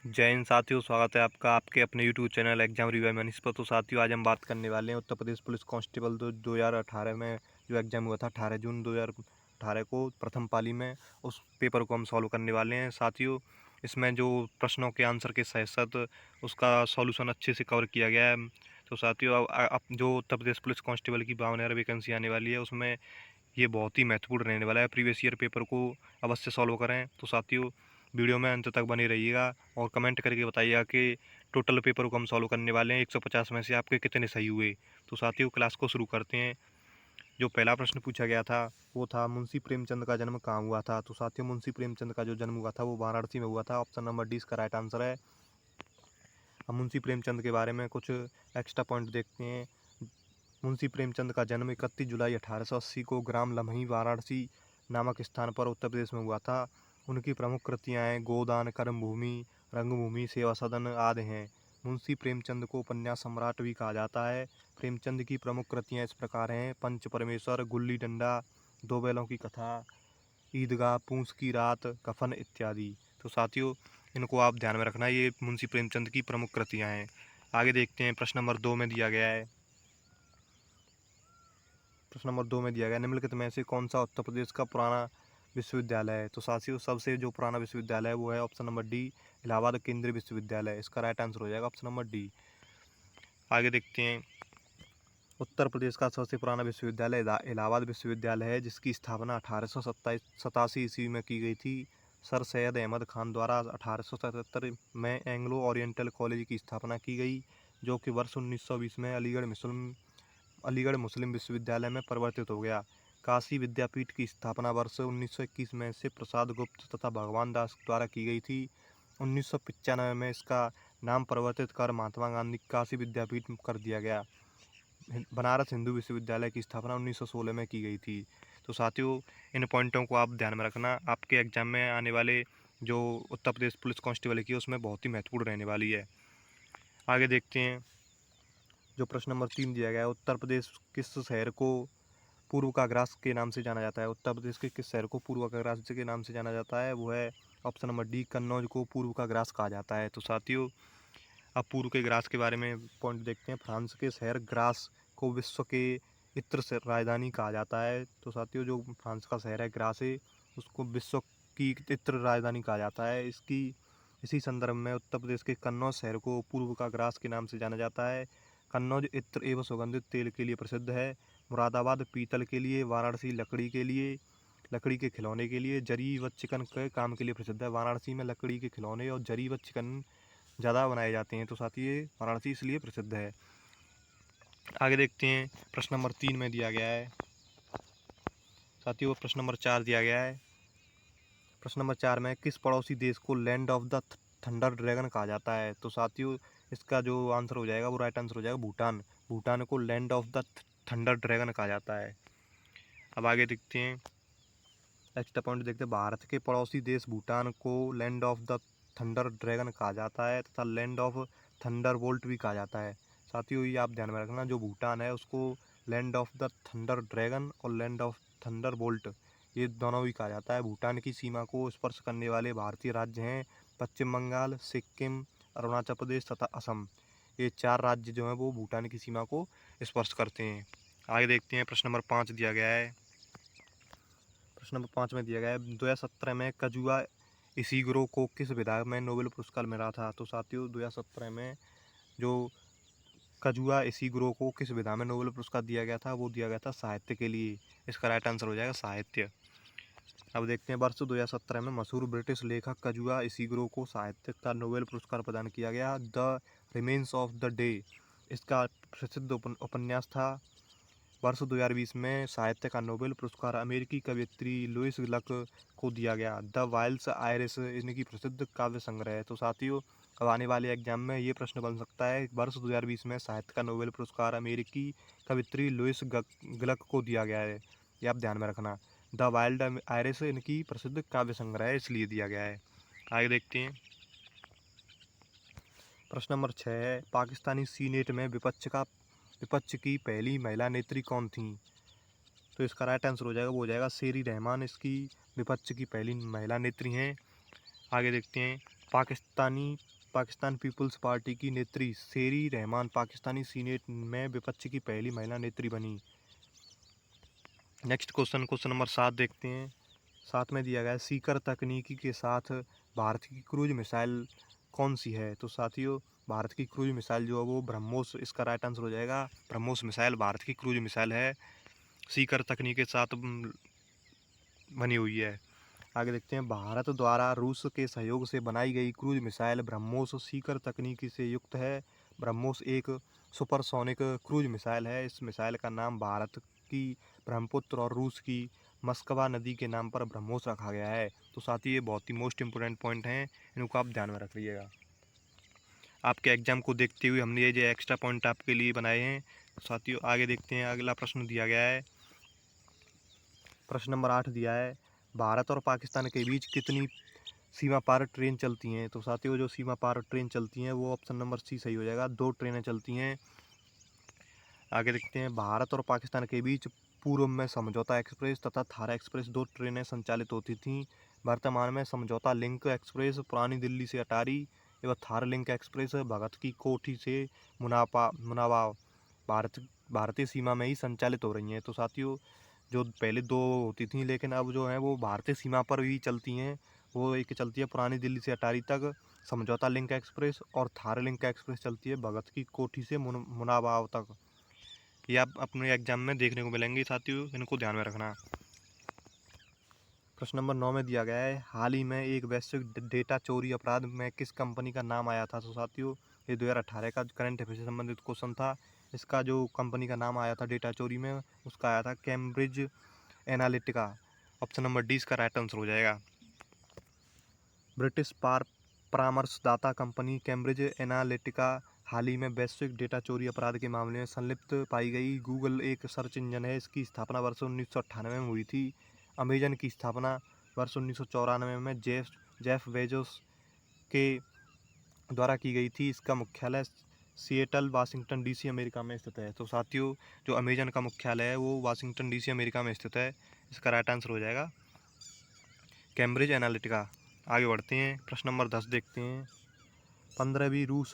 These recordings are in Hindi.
जय हिंद साथियों, स्वागत है आपका आपके अपने YouTube channel exam review Manish पर। तो साथियों, आज हम बात करने वाले हैं उत्तर प्रदेश पुलिस कांस्टेबल 2018 में जो एग्जाम हुआ था 18 जून 2018 को प्रथम पाली में। उस पेपर को हम सॉल्व करने वाले हैं साथियों। इसमें जो प्रश्नों के आंसर के सही सत उसका सॉल्यूशन अच्छे से कवर किया गया है। तो साथियों, अब जो उत्तर प्रदेश पुलिस कांस्टेबल की 52 वैकेंसी आने वाली है उसमें ये बहुत ही महत्वपूर्ण रहने वाला है। प्रीवियस ईयर पेपर को अवश्य सॉल्व करें। तो साथियों, वीडियो में अंत तक बने रहिएगा और कमेंट करके बताइएगा कि टोटल पेपर को हम सॉल्व करने वाले हैं 150 में से आपके कितने सही हुए। तो साथियों, क्लास को शुरू करते हैं। जो पहला प्रश्न पूछा गया था वो था मुंशी प्रेमचंद का जन्म कहाँ हुआ था। तो साथियों, मुंशी प्रेमचंद का जो जन्म हुआ था वो वाराणसी में हुआ था। ऑप्शन नंबर डी इसका राइट आंसर है। हम मुंशी प्रेमचंद के बारे में कुछ एक्स्ट्रा पॉइंट देखते हैं। मुंशी प्रेमचंद का जन्म 31 जुलाई 1880 को ग्राम लम्ही वाराणसी नामक स्थान पर उत्तर प्रदेश में हुआ था। उनकी प्रमुख कृतियाँ हैं गोदान, कर्मभूमि, रंगभूमि, सेवा सदन आदि हैं। मुंशी प्रेमचंद को उपन्यास सम्राट भी कहा जाता है। प्रेमचंद की प्रमुख कृतियाँ इस प्रकार हैं: पंच परमेश्वर, गुल्ली डंडा, दो बैलों की कथा, ईदगाह, पूस की रात, कफन इत्यादि। तो साथियों, इनको आप ध्यान में रखना, ये मुंशी प्रेमचंद की प्रमुख कृतियाँ हैं। आगे देखते हैं। प्रश्न नंबर 2 में दिया गया है। प्रश्न नंबर 2 में दिया गया निम्नलिखित में से कौन सा उत्तर प्रदेश का पुराना विश्वविद्यालय है। तो साथियों, सबसे जो पुराना विश्वविद्यालय है वो है ऑप्शन नंबर डी, इलाहाबाद केंद्रीय विश्वविद्यालय। इसका राइट आंसर हो जाएगा ऑप्शन नंबर डी। आगे देखते हैं। उत्तर प्रदेश का सबसे पुराना विश्वविद्यालय इलाहाबाद विश्वविद्यालय है, जिसकी स्थापना 1887 ईस्वी में की गई थी। सर सैयद अहमद खान द्वारा 1877 में एंग्लो ओरिएंटल कॉलेज की स्थापना की गई, जो कि वर्ष 1920 में अलीगढ़ मुस्लिम विश्वविद्यालय में परिवर्तित हो गया। काशी विद्यापीठ की स्थापना वर्ष 1921 में से प्रसाद गुप्त तथा भगवान दास द्वारा की गई थी। 1995 में इसका नाम परिवर्तित कर महात्मा गांधी काशी विद्यापीठ कर दिया गया। बनारस हिंदू विश्वविद्यालय की स्थापना 1916 में की गई थी। तो साथियों, इन पॉइंटों को आप ध्यान में रखना, आपके एग्जाम में आने वाले जो उत्तर प्रदेश पुलिस कांस्टेबल की उसमें बहुत ही महत्वपूर्ण रहने वाली है। आगे देखते हैं। जो प्रश्न नंबर 3 दिया गया है, उत्तर प्रदेश किस शहर को पूर्व का ग्रास के नाम से जाना जाता है। उत्तर प्रदेश के किस शहर को पूर्व का ग्रास के नाम से जाना जाता है, वो है ऑप्शन नंबर डी, कन्नौज को पूर्व का ग्रास कहा जाता है। तो साथियों, अब पूर्व के ग्रास के बारे में पॉइंट देखते हैं। फ्रांस के शहर ग्रास को विश्व के इत्र से राजधानी कहा जाता है। तो साथियों, जो फ्रांस का शहर है ग्रास है, उसको विश्व की इत्र राजधानी कहा जाता है। इसी संदर्भ में उत्तर प्रदेश के कन्नौज शहर को पूर्व का ग्रास के नाम से जाना जाता है। कन्नौज इत्र एवं सुगंधित तेल के लिए प्रसिद्ध है। मुरादाबाद पीतल के लिए, वाराणसी लकड़ी के लिए, लकड़ी के खिलौने के लिए, जरी व चिकन के काम के लिए प्रसिद्ध है। वाराणसी में लकड़ी के खिलौने और जरी व चिकन ज़्यादा बनाए जाते हैं। तो साथियों, ये वाराणसी इसलिए प्रसिद्ध है। आगे देखते हैं। प्रश्न नंबर 3 में दिया गया है साथियों, प्रश्न नंबर 4 दिया गया है। प्रश्न नंबर 4 में किस पड़ोसी देश को land of the thunder dragon कहा जाता है। तो साथियों, इसका जो आंसर हो जाएगा वो राइट आंसर हो जाएगा भूटान। भूटान को land of the thunder dragon कहा जाता है। अब आगे देखते हैं। एक्स्ट्रा पॉइंट देखते हैं। भारत के पड़ोसी देश भूटान को land of the thunder dragon कहा जाता है तथा लैंड ऑफ थंडर बोल्ट भी कहा जाता है। साथियों, ये आप ध्यान में रखना, जो भूटान है उसको land of the thunder dragon और लैंड ऑफ थंडर बोल्ट ये दोनों भी कहा जाता है। भूटान की सीमा को स्पर्श करने वाले भारतीय राज्य हैं पश्चिम बंगाल, सिक्किम, अरुणाचल प्रदेश तथा असम। ये 4 राज्य जो हैं वो भूटान की सीमा को स्पर्श करते हैं। आगे देखते हैं। प्रश्न नंबर 5 दिया गया है। प्रश्न नंबर 5 में दिया गया है 2017 में कजुआ इशिगुरो को किस विधा में नोबेल पुरस्कार मिला था। तो साथियों, 2017 में जो कजुआ इशिगुरो को किस विधा में नोबेल पुरस्कार दिया गया था, वो दिया गया था साहित्य के लिए। इसका राइट आंसर हो जाएगा साहित्य। अब देखते हैं। वर्ष 2017 में मशहूर ब्रिटिश लेखक कजुआ इशिगुरो को साहित्य का नोबेल पुरस्कार प्रदान किया गया। The remains of the day इसका प्रसिद्ध उपन्यास था। वर्ष 2020 में साहित्य का नोबेल पुरस्कार अमेरिकी कवयित्री लुइस ग्लक को दिया गया। द वाइल्ड्स आयरिस इनकी प्रसिद्ध काव्य संग्रह है। तो साथियों, अब आने वाले एग्जाम में ये प्रश्न बन सकता है, वर्ष 2020 में साहित्य का नोबेल पुरस्कार अमेरिकी कवयित्री लुइस ग्लक को दिया गया है। ये आप ध्यान में रखना। द वाइल्ड आयरिस इनकी प्रसिद्ध काव्य संग्रह है, इसलिए दिया गया है। आगे देखते हैं। प्रश्न नंबर 6 है पाकिस्तानी सीनेट में विपक्ष की पहली महिला नेत्री कौन थी। तो इसका राइट आंसर हो जाएगा वो हो जाएगा शेरी रहमान, इसकी विपक्ष की पहली महिला नेत्री हैं। आगे देखते हैं। पाकिस्तानी पाकिस्तान पीपल्स पार्टी की नेत्री शेरी रहमान पाकिस्तानी सीनेट में विपक्ष की पहली महिला नेत्री बनी। नेक्स्ट क्वेश्चन नंबर 7 देखते हैं। 7 में दिया गया है सीकर तकनीकी के साथ भारत की क्रूज मिसाइल कौन सी है। तो साथियों, भारत की क्रूज मिसाइल जो है वो ब्रह्मोस, इसका राइट आंसर हो जाएगा ब्रह्मोस मिसाइल भारत की क्रूज मिसाइल है, सीकर तकनीक के साथ बनी हुई है। आगे देखते हैं, भारत द्वारा रूस के सहयोग से बनाई गई क्रूज मिसाइल ब्रह्मोस सीकर तकनीकी से युक्त है। ब्रह्मोस एक सुपरसोनिक क्रूज मिसाइल है। इस मिसाइल का नाम भारत की ब्रह्मपुत्र और रूस की मस्कवा नदी के नाम पर ब्रह्मोस रखा गया है। तो साथ ही ये बहुत ही मोस्ट इंपोर्टेंट पॉइंट हैं, इनको आप ध्यान में रख लीजिएगा। आपके एग्जाम को देखते हुए हमने ये जो एक्स्ट्रा पॉइंट आपके लिए बनाए हैं। तो साथियों, आगे देखते हैं, अगला प्रश्न दिया गया है, प्रश्न नंबर 8 दिया है, भारत और पाकिस्तान के बीच कितनी सीमा पार ट्रेन चलती हैं। तो साथियों, जो सीमा पार ट्रेन चलती हैं वो ऑप्शन नंबर सी सही हो जाएगा, 2 ट्रेनें चलती हैं। आगे देखते हैं, भारत और पाकिस्तान के बीच पूर्व में समझौता एक्सप्रेस तथा थार एक्सप्रेस 2 ट्रेनें संचालित होती थीं। वर्तमान में समझौता लिंक एक्सप्रेस पुरानी दिल्ली से अटारी एवं थार लिंक एक्सप्रेस भगत की कोठी से मुनाबा भारतीय सीमा में ही संचालित हो रही हैं। तो साथियों, जो पहले 2 होती थी लेकिन अब जो है वो भारतीय सीमा पर ही चलती हैं। वो एक चलती है पुरानी दिल्ली से अटारी तक समझौता लिंक एक्सप्रेस, और थार लिंक एक्सप्रेस चलती है भगत की कोठी से मुनाबाव तक। ये आप अपने एग्जाम में देखने को मिलेंगे साथियों, इनको ध्यान में रखना। प्रश्न नंबर 9 में दिया गया है, हाल ही में एक वैश्विक डेटा चोरी अपराध में किस कंपनी का नाम आया था। तो साथियों, ये 2018 का करंट अफेयर से संबंधित क्वेश्चन था। इसका जो कंपनी का नाम आया था डेटा चोरी में, उसका आया था Cambridge Analytica. Option number D इसका राइट आंसर हो जाएगा। ब्रिटिश परामर्शदाता कंपनी कैम्ब्रिज एनालिटिका हाल ही में वैश्विक डेटा चोरी अपराध के मामले में संलिप्त पाई गई। गूगल एक सर्च इंजन है, इसकी स्थापना वर्ष 1998 में हुई थी। अमेजन की स्थापना वर्ष 1994 में जेफ बेजोस के द्वारा की गई थी। इसका मुख्यालय सिएटल वाशिंगटन डीसी अमेरिका में स्थित है। तो साथियों, जो अमेजन का मुख्यालय है वो वाशिंगटन डीसी अमेरिका में स्थित है। इसका राइट आंसर हो जाएगा कैम्ब्रिज एनालिटिका। आगे बढ़ते हैं, प्रश्न नंबर 10 देखते हैं। 15वीं रूस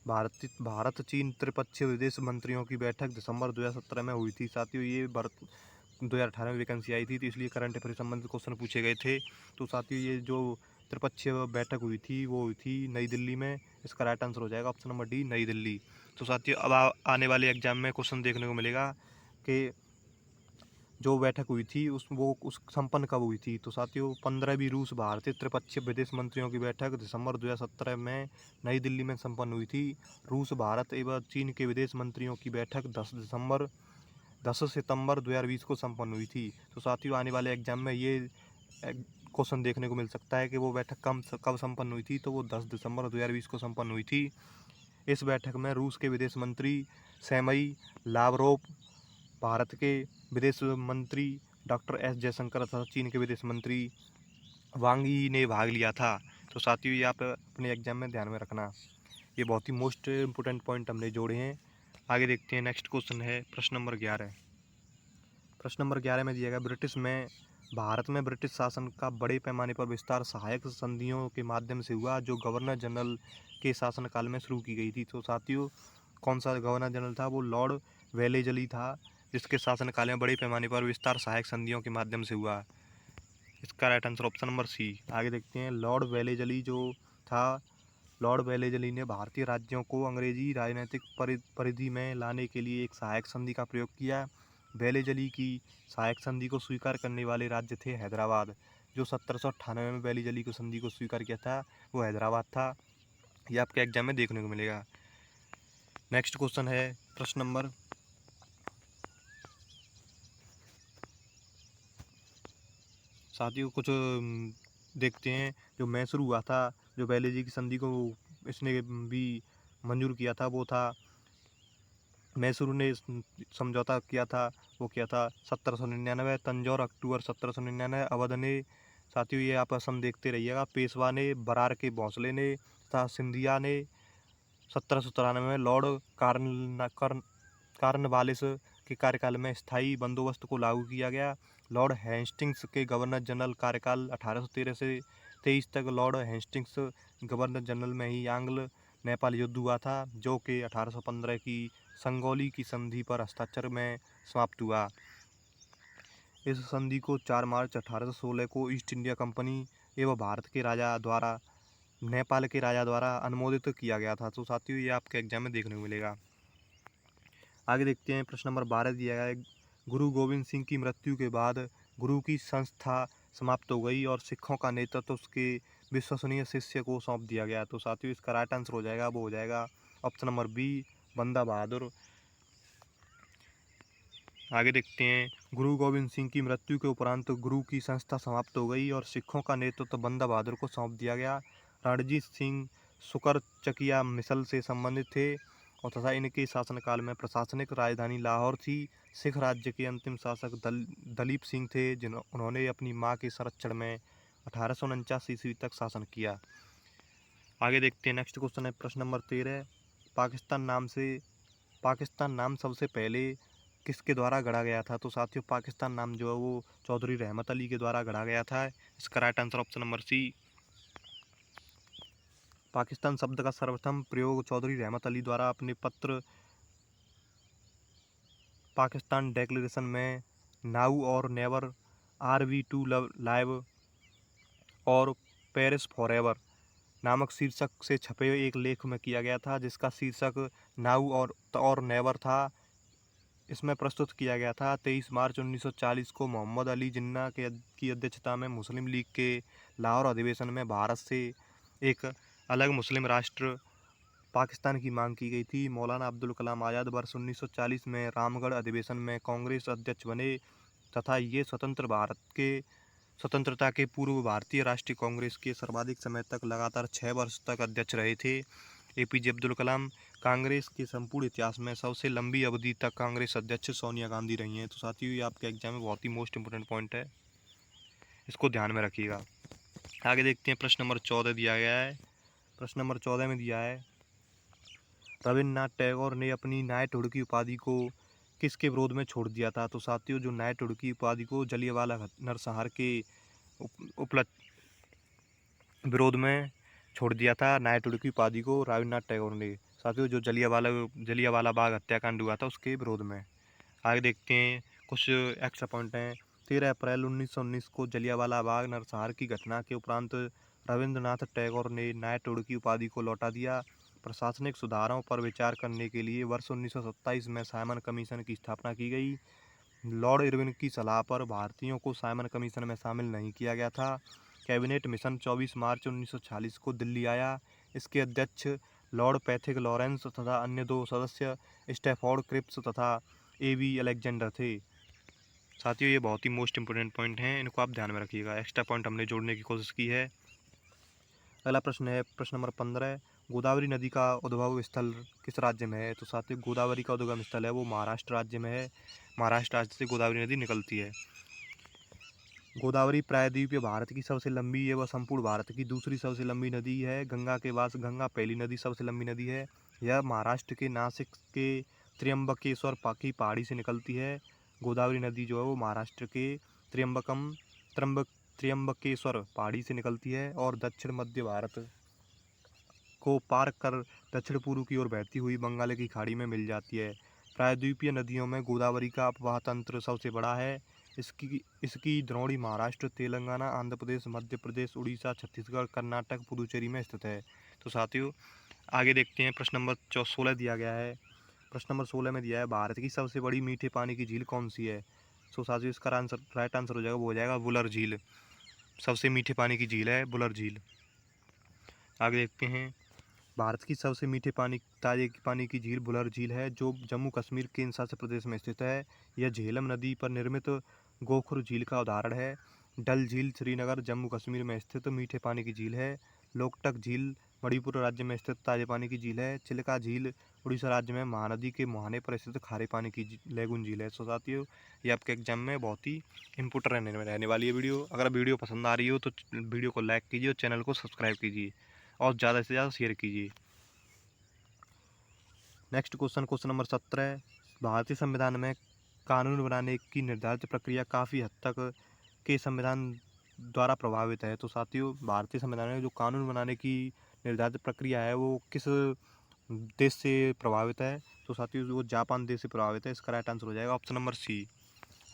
भारत चीन त्रिपक्षीय विदेश मंत्रियों की बैठक दिसंबर 2017 में हुई थी। साथियों, ये 2018 में वैकेंसी आई थी, तो इसलिए करंट अफेयर संबंधित क्वेश्चन पूछे गए थे। तो साथियों, ये जो त्रिपक्षीय बैठक हुई थी वो हुई थी नई दिल्ली में। इसका राइट आंसर हो जाएगा ऑप्शन नंबर डी, नई दिल्ली। तो साथियों, अब आने वाले एग्जाम में क्वेश्चन देखने को मिलेगा कि जो बैठक हुई थी उस संपन्न कब हुई थी। तो साथियों, 15वीं रूस भारतीय त्रिपक्षीय विदेश मंत्रियों की बैठक दिसंबर 2017 में नई दिल्ली में संपन्न हुई थी। रूस, भारत एवं चीन के विदेश मंत्रियों की बैठक 10 सितंबर 2020 को संपन्न हुई थी। तो साथियों, आने वाले एग्जाम में ये क्वेश्चन देखने को मिल सकता है कि वो बैठक कब संपन्न हुई थी। तो वो 10 दिसंबर 2020 को संपन्न हुई थी। इस बैठक में रूस के विदेश मंत्री सेर्गेई लावरोव, भारत के विदेश मंत्री डॉक्टर एस जयशंकर तथा चीन के विदेश मंत्री वांग यी ने भाग लिया था। तो साथियों, ये आप अपने एग्जाम में ध्यान में रखना। ये बहुत ही मोस्ट इम्पोर्टेंट पॉइंट हमने जोड़े हैं। आगे देखते हैं, नेक्स्ट क्वेश्चन है प्रश्न नंबर 11। प्रश्न नंबर 11 में दिया गया, भारत में ब्रिटिश शासन का बड़े पैमाने पर विस्तार सहायक संधियों के माध्यम से हुआ, जो गवर्नर जनरल के शासनकाल में शुरू की गई थी। तो साथियों, कौन सा गवर्नर जनरल था, वो लॉर्ड वेलेजली था, जिसके शासनकाल में बड़े पैमाने पर विस्तार सहायक संधियों के माध्यम से हुआ। इसका right answer option number C. आगे देखते हैं, लॉर्ड वेलेजली जो था, लॉर्ड वेलेजली ने भारतीय राज्यों को अंग्रेजी राजनीतिक परिधि में लाने के लिए एक सहायक संधि का प्रयोग किया। वेलेजली की सहायक संधि को स्वीकार करने वाले राज्य थे हैदराबाद। जो 1798 में वेलेजली को संधि को स्वीकार किया था वो हैदराबाद था। ये आपके एग्जाम में देखने को मिलेगा। नेक्स्ट क्वेश्चन है प्रश्न नंबर साथियों, कुछ देखते हैं। जो मैसूर हुआ था, जो वेलेजली की संधि को इसने भी मंजूर किया था, वो था मैसूर ने समझौता किया था, वो किया था 1799। तंजौर अक्टूबर 1799। अवध ने, साथियों ये आप सम देखते रहिएगा, पेशवा ने, बरार के भोंसले ने तथा सिंधिया ने 1793 में लॉर्ड कार्नवालिस के कार्यकाल में स्थायी बंदोबस्त को लागू किया गया। लॉर्ड हेस्टिंग्स के गवर्नर जनरल कार्यकाल 1813 से 23 तक लॉर्ड हेस्टिंग्स गवर्नर जनरल में ही आंग्ल नेपाल युद्ध हुआ था, जो कि 1815 की संगोली की संधि पर हस्ताक्षर में समाप्त हुआ। इस संधि को 4 मार्च 1816 को ईस्ट इंडिया कंपनी एवं भारत के राजा द्वारा नेपाल के राजा द्वारा अनुमोदित किया गया था। तो साथियों, ये आपके एग्जाम में देखने को मिलेगा। आगे देखते हैं, प्रश्न नंबर 12 दिया गया है, गुरु गोविंद सिंह की मृत्यु के बाद गुरु की संस्था समाप्त हो गई और सिखों का नेतृत्व उसके विश्वसनीय शिष्य को सौंप दिया गया। तो साथियों, इसका राइट आंसर हो जाएगा, वो हो जाएगा ऑप्शन नंबर बी, बंदा बहादुर। आगे देखते हैं, गुरु गोविंद सिंह की मृत्यु के उपरांत गुरु की संस्था समाप्त हो गई और सिखों का नेतृत्व बंदा बहादुर को सौंप दिया गया। रणजीत सिंह सुकर चकिया मिसल से संबंधित थे और तथा इनके शासनकाल में प्रशासनिक राजधानी लाहौर थी। सिख राज्य के अंतिम शासक दलीप सिंह थे, उन्होंने अपनी मां के संरक्षण में 1849 ईस्वी तक शासन किया। आगे देखते हैं, नेक्स्ट क्वेश्चन है प्रश्न नंबर 13, पाकिस्तान नाम सबसे पहले किसके द्वारा गढ़ा गया था। तो साथियों, पाकिस्तान नाम जो है वो चौधरी रहमत अली के द्वारा गढ़ा गया था। इसका right answer option number C. Pakistan शब्द का सर्वप्रथम प्रयोग चौधरी रहमत अली द्वारा अपने पत्र पाकिस्तान डिक्लेरेशन में now or never, are we to live or perish forever नामक शीर्षक से छपे एक लेख में किया गया था, जिसका शीर्षक नाउ और नेवर था। इसमें प्रस्तुत किया गया था 23 मार्च 1940 को मोहम्मद अली जिन्ना की अध्यक्षता में मुस्लिम लीग के लाहौर अधिवेशन में भारत से एक अलग मुस्लिम राष्ट्र पाकिस्तान की मांग की गई थी। मौलाना अब्दुल कलाम आज़ाद वर्ष 1940 में रामगढ़ अधिवेशन में कांग्रेस अध्यक्ष बने तथा ये स्वतंत्रता के पूर्व भारतीय राष्ट्रीय कांग्रेस के सर्वाधिक समय तक लगातार 6 वर्ष तक अध्यक्ष रहे थे। एपीजे अब्दुल कलाम कांग्रेस के संपूर्ण इतिहास में सबसे लंबी अवधि तक कांग्रेस अध्यक्ष सोनिया गांधी रही हैं। तो साथियों, ये आपके एग्जाम में बहुत ही मोस्ट इंपोर्टेंट पॉइंट है, इसको ध्यान में रखिएगा। आगे देखते हैं, प्रश्न नंबर 14 दिया गया है। प्रश्न नंबर 14 में दिया है, रविन्द्रनाथ टैगोर ने अपनी नाइटहुड की उपाधि को किसके विरोध में छोड़ दिया था। तो साथियों, जो नाइटहुड की उपाधि को जलियांवाला नरसंहार के विरोध में छोड़ दिया था, नाइटहुड की उपाधि को रविन्द्रनाथ टैगोर ने। साथियों, जो जलियांवाला बाग हत्याकांड हुआ था उसके विरोध में। आगे देखते हैं, कुछ एक्स्ट्रा पॉइंट हैं। 13 अप्रैल 1919 को जलियांवाला बाग नरसंहार की घटना के उपरांत रविन्द्रनाथ टैगोर ने नाइटहुड की उपाधि को लौटा दिया। प्रशासनिक सुधारों पर विचार करने के लिए वर्ष 1927 में साइमन कमीशन की स्थापना की गई। लॉर्ड इरविन की सलाह पर भारतीयों को साइमन कमीशन में शामिल नहीं किया गया था। कैबिनेट मिशन 24 मार्च 1946 को दिल्ली आया। इसके अध्यक्ष लॉर्ड पैथिक लॉरेंस तथा अन्य 2 सदस्य स्टैफोर्ड क्रिप्स तथा एवी अलेक्जेंडर थे। साथियों, ये बहुत ही मोस्ट इंपोर्टेंट पॉइंट हैं, इनको आप ध्यान में रखिएगा। एक्स्ट्रा पॉइंट हमने जोड़ने की कोशिश की है। अगला प्रश्न है प्रश्न नंबर 15, गोदावरी नदी का उद्भव स्थल किस राज्य में है। तो साथियों, गोदावरी का उद्गम स्थल है वो महाराष्ट्र राज्य में है। महाराष्ट्र राज्य से गोदावरी नदी निकलती है। गोदावरी प्रायद्वीपीय भारत की सबसे लंबी एवं संपूर्ण भारत की दूसरी सबसे लंबी नदी है। गंगा के बाद गंगा पहली नदी सबसे लंबी नदी है। यह महाराष्ट्र के नासिक के त्र्यंबकेश्वर की पहाड़ी से निकलती है। गोदावरी नदी जो है वो महाराष्ट्र के त्र्यंबकेश्वर पहाड़ी से निकलती है और दक्षिण मध्य भारत को पार कर दक्षिण पूर्व की ओर बहती हुई बंगाल की खाड़ी में मिल जाती है। प्रायद्वीपीय नदियों में गोदावरी का अपवाह तंत्र सबसे बड़ा है। इसकी द्रोणी महाराष्ट्र, तेलंगाना, आंध्र प्रदेश, मध्य प्रदेश, उड़ीसा, छत्तीसगढ़, कर्नाटक, पुडुचेरी में स्थित है। तो साथियों, आगे देखते हैं, प्रश्न नंबर 16 दिया गया है। प्रश्न नंबर 16 में दिया है, भारत की सबसे बड़ी मीठे पानी की झील कौन सी है। तो साथियों, इसका राइट आंसर हो जाएगा, वो हो जाएगा वुलर झील। सबसे मीठे पानी की झील है वुलर झील। आगे देखते हैं, भारत की सबसे मीठे ताजे पानी की झील वुलर झील है, जो जम्मू कश्मीर केंद्र शासित प्रदेश में स्थित है। यह झेलम नदी पर निर्मित गोखुर झील का उदाहरण है। डल झील श्रीनगर, जम्मू कश्मीर में स्थित मीठे पानी की झील है। लोकटक झील मणिपुर राज्य में स्थित ताजे पानी की झील है। चिल्का झील उड़ीसा राज्य में महानदी के मुहाने पर स्थित खारे पानी की लेगुन झील है। सो साथियों, ये आपके एग्जाम में बहुत ही इम्पोर्टेंट रहने वाली है वीडियो। अगर वीडियो पसंद आ रही हो तो वीडियो को लाइक कीजिए और चैनल को सब्सक्राइब कीजिए और ज़्यादा से ज़्यादा शेयर कीजिए। नेक्स्ट क्वेश्चन नंबर 17, भारतीय संविधान में कानून बनाने की निर्धारित प्रक्रिया काफ़ी हद तक के संविधान द्वारा प्रभावित है। तो साथियों, भारतीय संविधान में जो कानून बनाने की निर्धारित प्रक्रिया है वो किस देश से प्रभावित है? तो साथियों, वो जापान देश से प्रभावित है। इसका राइट आंसर हो जाएगा ऑप्शन नंबर सी।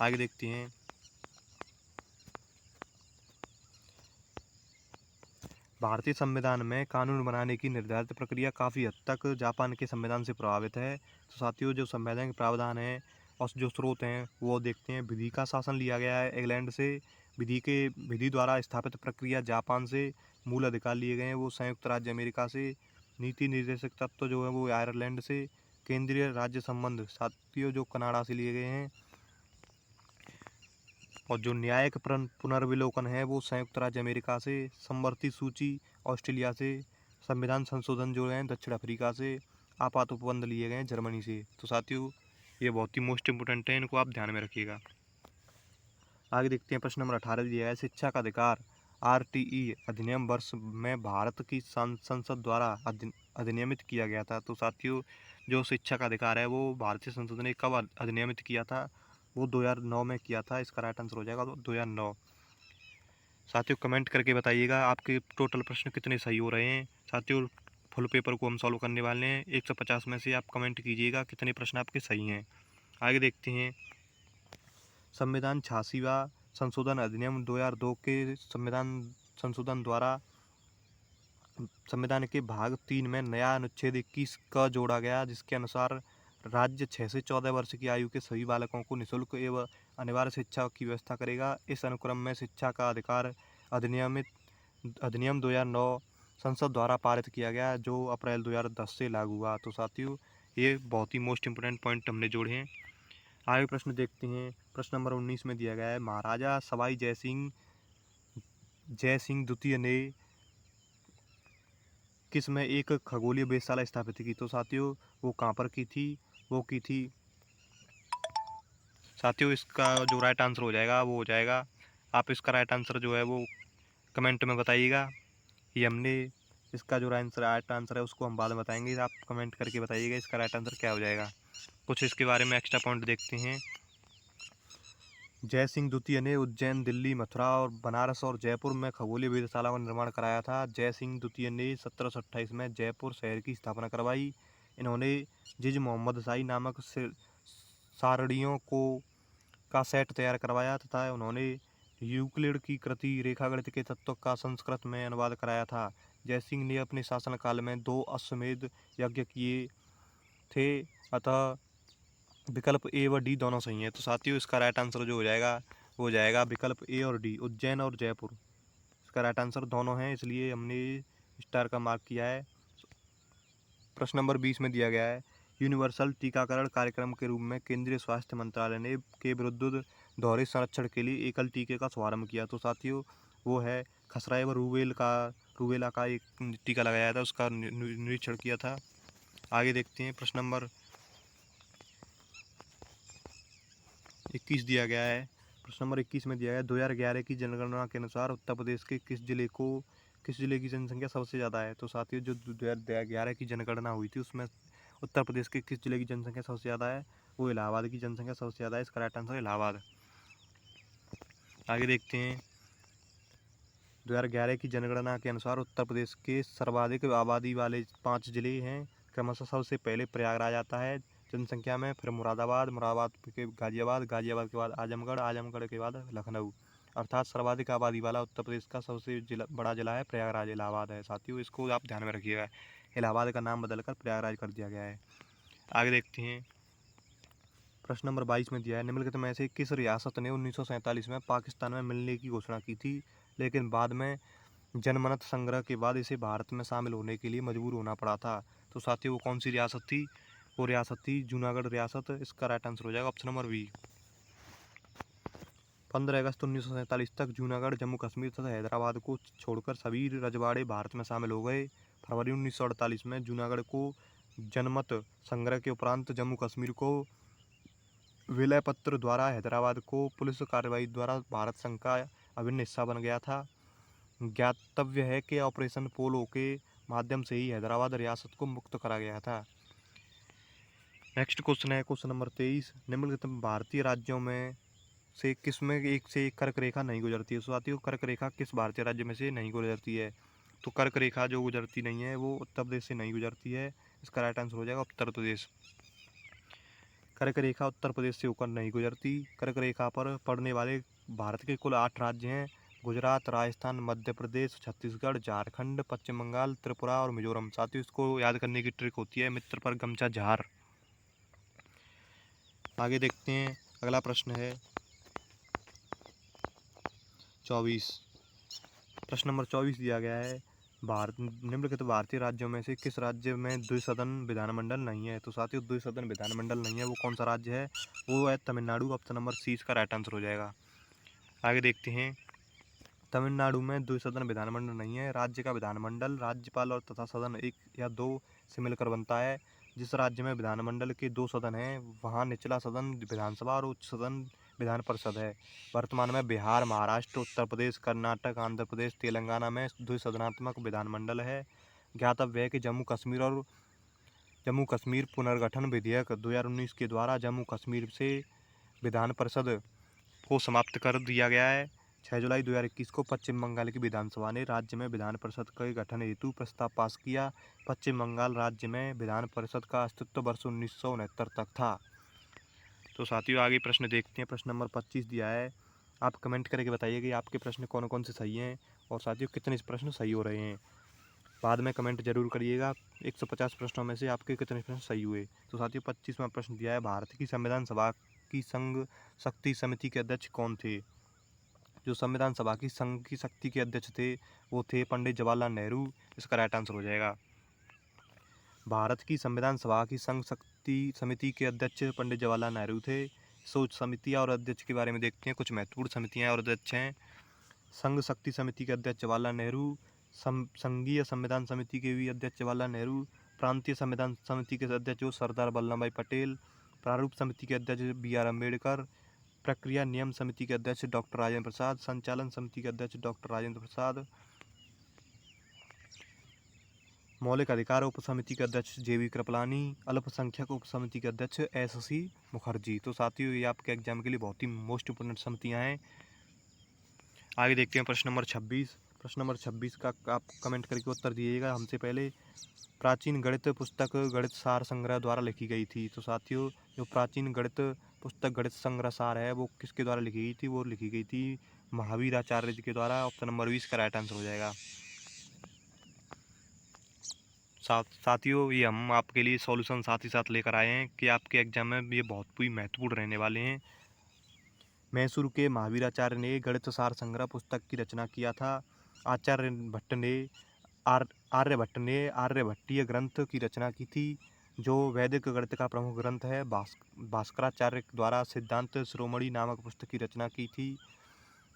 आगे देखते हैं। भारतीय संविधान में कानून बनाने की निर्धारित प्रक्रिया काफ़ी हद तक जापान के संविधान से प्रभावित है। तो साथियों, जो संवैधानिक प्रावधान है और जो स्रोत हैं वो देखते हैं। विधि का शासन लिया गया है इंग्लैंड से। विधि द्वारा स्थापित प्रक्रिया जापान से। मूल अधिकार लिए गए हैं वो संयुक्त राज्य अमेरिका से। नीति निर्देशक तत्व जो है वो आयरलैंड से। केंद्रीय राज्य संबंध साथियों जो कनाडा से लिए गए हैं। और जो न्यायिक पुनर्विलोकन है वो संयुक्त राज्य अमेरिका से। समवर्ती सूची ऑस्ट्रेलिया से। संविधान संशोधन जो है दक्षिण अफ्रीका से। आपात उपबंध लिए गए हैं जर्मनी से। तो साथियों, ये बहुत ही मोस्ट इंपोर्टेंट है, इनको आप ध्यान में रखिएगा। आगे देखते हैं। प्रश्न नंबर 18 दिया है, शिक्षा का अधिकार RTE अधिनियम वर्ष में भारत की संसद द्वारा अधिनियमित किया गया था। तो साथियों, जो शिक्षा का अधिकार है वो भारतीय संसद ने कब अधिनियमित किया था? वो 2009 में किया था। इसका राइट आंसर हो जाएगा 2009। साथियों, कमेंट करके बताइएगा आपके टोटल प्रश्न कितने सही हो रहे हैं। साथियों, फुल पेपर को हम सॉल्व करने वाले हैं। 150 में से आप कमेंट कीजिएगा कितने प्रश्न आपके सही हैं। आगे देखते हैं। संविधान 86वां संशोधन अधिनियम 2002 के संविधान संशोधन द्वारा संविधान के भाग 3 में नया अनुच्छेद 21 का जोड़ा गया, जिसके अनुसार राज्य 6 से 14 वर्ष की आयु के सभी बालकों को निःशुल्क एवं अनिवार्य शिक्षा की व्यवस्था करेगा। इस अनुक्रम में शिक्षा का अधिकार अधिनियम 2009 संसद द्वारा पारित किया गया, जो अप्रैल 2010 से लागू हुआ। तो साथियों, ये बहुत ही मोस्ट इंपोर्टेंट पॉइंट हमने जोड़े हैं। आगे प्रश्न देखते हैं। प्रश्न नंबर 19 में दिया गया है, महाराजा सवाई जय सिंह द्वितीय ने किस में एक खगोलीय वेधशाला स्थापित की? तो साथियों, वो कहाँ पर की थी? वो की थी साथियों, इसका जो राइट आंसर हो जाएगा वो हो जाएगा, आप इसका राइट आंसर जो है वो कमेंट में बताइएगा। ये हमने इसका जो राइट आंसर है उसको हम बाद में बताएंगे। आप कमेंट करके बताइएगा इसका राइट आंसर क्या हो जाएगा। कुछ इसके बारे में एक्स्ट्रा पॉइंट देखते हैं। जय सिंह द्वितीय ने उज्जैन, दिल्ली, मथुरा और बनारस और जयपुर में खगोलीय वेधशाला का निर्माण कराया था। जय सिंह द्वितीय ने 1728 में जयपुर शहर की स्थापना करवाई। इन्होंने जिज मोहम्मद शाही नामक सारणियों का सेट तैयार करवाया तथा उन्होंने यूक्लिड की कृति रेखागणित के तत्व का संस्कृत में अनुवाद कराया था। जय सिंह ने अपने शासनकाल में 2 अश्वमेध यज्ञ किए थे। अतः विकल्प ए व डी दोनों सही हैं। तो साथियों, इसका राइट आंसर जो हो जाएगा वो हो जाएगा विकल्प ए और डी, उज्जैन और जयपुर। इसका राइट आंसर दोनों हैं, इसलिए हमने स्टार का मार्क किया है। प्रश्न नंबर 20 में दिया गया है, यूनिवर्सल टीकाकरण कार्यक्रम के रूप में केंद्रीय स्वास्थ्य मंत्रालय ने के विरुद्ध दोहरे संरक्षण के लिए एकल टीके का शुभारंभ किया। तो साथियों, वो है खसरा एवं रूबेला का एक टीका लगाया था, उसका निरीक्षण किया था। आगे देखते हैं। प्रश्न नंबर 21 दिया गया है। प्रश्न नंबर 21 में दिया गया है, 2011 की जनगणना के अनुसार उत्तर प्रदेश के किस जिले की जनसंख्या सबसे ज़्यादा है? तो साथियों, जो 2011 की जनगणना हुई थी उसमें उत्तर प्रदेश के किस जिले की जनसंख्या सबसे ज़्यादा है? वो इलाहाबाद की जनसंख्या सबसे ज़्यादा है। इसका राइट आंसर इलाहाबाद। आगे देखते हैं। 2011 की जनगणना के अनुसार उत्तर प्रदेश के सर्वाधिक आबादी वाले 5 जिले हैं। क्रमशः सबसे पहले प्रयागराज आता है जनसंख्या में, फिर मुरादाबाद के गाजियाबाद के बाद आजमगढ़ के बाद लखनऊ। अर्थात सर्वाधिक आबादी वाला उत्तर प्रदेश का सबसे बड़ा जिला है प्रयागराज, इलाहाबाद है। साथियों, इसको आप ध्यान में रखिएगा, इलाहाबाद का नाम बदलकर प्रयागराज कर दिया गया है। आगे देखते हैं। प्रश्न नंबर 22 में दिया है, निम्नलिखित में से किस रियासत ने 1947 में पाकिस्तान में मिलने की घोषणा की थी, लेकिन बाद में जनमत संग्रह के बाद इसे भारत में शामिल होने के लिए मजबूर होना पड़ा था? तो साथियों, वो कौन सी रियासत थी? वो रियासत थी जूनागढ़ रियासत। इसका राइट आंसर हो जाएगा ऑप्शन नंबर बी। 15 अगस्त 1947 तक जूनागढ़, जम्मू कश्मीर तथा हैदराबाद को छोड़कर सभी रजवाड़े भारत में शामिल हो गए। फरवरी 1948 में जूनागढ़ को जनमत संग्रह के उपरांत जम्मू कश्मीर को विलय पत्र द्वारा हैदराबाद को पुलिस कार्रवाई द्वारा भारत संघ का अभिन्न हिस्सा बन गया था। ज्ञातव्य है कि ऑपरेशन पोलो के माध्यम से ही हैदराबाद रियासत को मुक्त करा गया था। नेक्स्ट क्वेश्चन है क्वेश्चन नंबर 23, निम्नलिखित भारतीय राज्यों में से किस में एक से एक कर्क रेखा नहीं गुजरती है? तो साथियों कर्क रेखा किस भारतीय राज्य में से नहीं गुजरती है? तो कर्क रेखा जो गुजरती नहीं है वो उत्तर प्रदेश से नहीं गुजरती है। इसका राइट आंसर हो जाएगा उत्तर प्रदेश। कर्क रेखा उत्तर प्रदेश से होकर नहीं गुजरती। कर्क रेखा पर पड़ने वाले भारत के कुल 8 राज्य हैं: गुजरात, राजस्थान, मध्य प्रदेश, छत्तीसगढ़, झारखंड, पश्चिम बंगाल, त्रिपुरा और मिजोरम। साथियों इसको याद करने की ट्रिक होती है मित्र पर गमछा झार। आगे देखते हैं, अगला प्रश्न है 24। प्रश्न नंबर 24 दिया गया है, भारत निम्नलिखित भारतीय राज्यों में से किस राज्य में द्विसदन विधानमंडल नहीं है? तो साथियों द्विसदन विधानमंडल नहीं है वो कौन सा राज्य है? वो है तमिलनाडु। ऑप्शन नंबर सी इसका राइट आंसर हो जाएगा। आगे देखते हैं, तमिलनाडु में द्विसदन विधानमंडल नहीं है। राज्य का विधानमंडल राज्यपाल और तथा सदन 1 या 2 से मिलकर बनता है। जिस राज्य में विधानमंडल के 2 सदन हैं वहाँ निचला सदन विधानसभा और उच्च सदन विधान परिषद है। वर्तमान में बिहार, महाराष्ट्र, उत्तर प्रदेश, कर्नाटक, आंध्र प्रदेश, तेलंगाना में द्विसदनात्मक विधानमंडल है। ज्ञातव्य है कि जम्मू कश्मीर पुनर्गठन विधेयक 2019 के द्वारा जम्मू कश्मीर से विधान परिषद को समाप्त कर दिया गया है। 6 जुलाई 2021 को पश्चिम बंगाल की विधानसभा ने राज्य में विधान परिषद के गठन हेतु प्रस्ताव पास किया। पश्चिम बंगाल राज्य में विधान परिषद का अस्तित्व वर्ष 1969 तक था। तो साथियों आगे प्रश्न देखते हैं। प्रश्न नंबर 25 दिया है, आप कमेंट करके बताइए कि आपके प्रश्न कौन कौन से सही हैं और साथियों कितने प्रश्न सही हो रहे हैं। बाद में कमेंट जरूर करिएगा 150 प्रश्नों में से आपके कितने प्रश्न सही हुए। तो साथियों 25वां प्रश्न दिया है, भारत की संविधान सभा की संघ शक्ति समिति के अध्यक्ष कौन थे? जो संविधान सभा की संघ की शक्ति के अध्यक्ष थे वो थे पंडित जवाहरलाल नेहरू। इसका राइट आंसर हो जाएगा। भारत की संविधान सभा की संघ शक्ति समिति के अध्यक्ष पंडित जवाहरलाल नेहरू थे। सोच समितियां और अध्यक्ष के बारे में देखते हैं। कुछ महत्वपूर्ण समितियां और अध्यक्ष हैं। संघ शक्ति समिति के अध्यक्ष जवाहरलाल नेहरू, संघीय संविधान समिति के भी अध्यक्ष जवाहरलाल नेहरू, प्रांतीय संविधान समिति के अध्यक्ष जो सरदार वल्लभ भाई पटेल, प्रारूप समिति के अध्यक्ष BR अम्बेडकर, प्रक्रिया नियम समिति के अध्यक्ष डॉक्टर राजेंद्र प्रसाद, संचालन समिति के अध्यक्ष डॉक्टर राजेंद्र प्रसाद, मौलिक अधिकार उप समिति के अध्यक्ष JB कृपलानी, अल्पसंख्यक उप समिति के अध्यक्ष SC मुखर्जी। तो साथियों ये आपके एग्जाम के लिए बहुत ही मोस्ट इंपोर्टेंट समितियां हैं। आगे देखते हैं प्रश्न नंबर 26। प्रश्न नंबर 26 का आप कमेंट करके उत्तर दीजिएगा। हमसे पहले प्राचीन गणित पुस्तक गणित सार संग्रह द्वारा लिखी गई थी। तो साथियों जो प्राचीन गणित पुस्तक गणित संग्रह सार है वो किसके द्वारा लिखी गई थी? वो लिखी गई थी महावीर आचार्य जी के द्वारा। ऑप्शन नंबर 20 का राइट आंसर हो जाएगा। साथियों ये हम आपके लिए सॉल्यूशन साथ ही साथ लेकर आए हैं कि आपके एग्जाम में ये बहुत ही महत्वपूर्ण रहने वाले हैं। मैसूर के महावीराचार्य ने गणित सार संग्रह पुस्तक की रचना किया था। आर्यभट्ट ने आर्यभट्टीय ग्रंथ की रचना की थी जो वैदिक गणित का प्रमुख ग्रंथ है। भास्कराचार्य द्वारा सिद्धांत शिरोमणि नामक पुस्तक की रचना की थी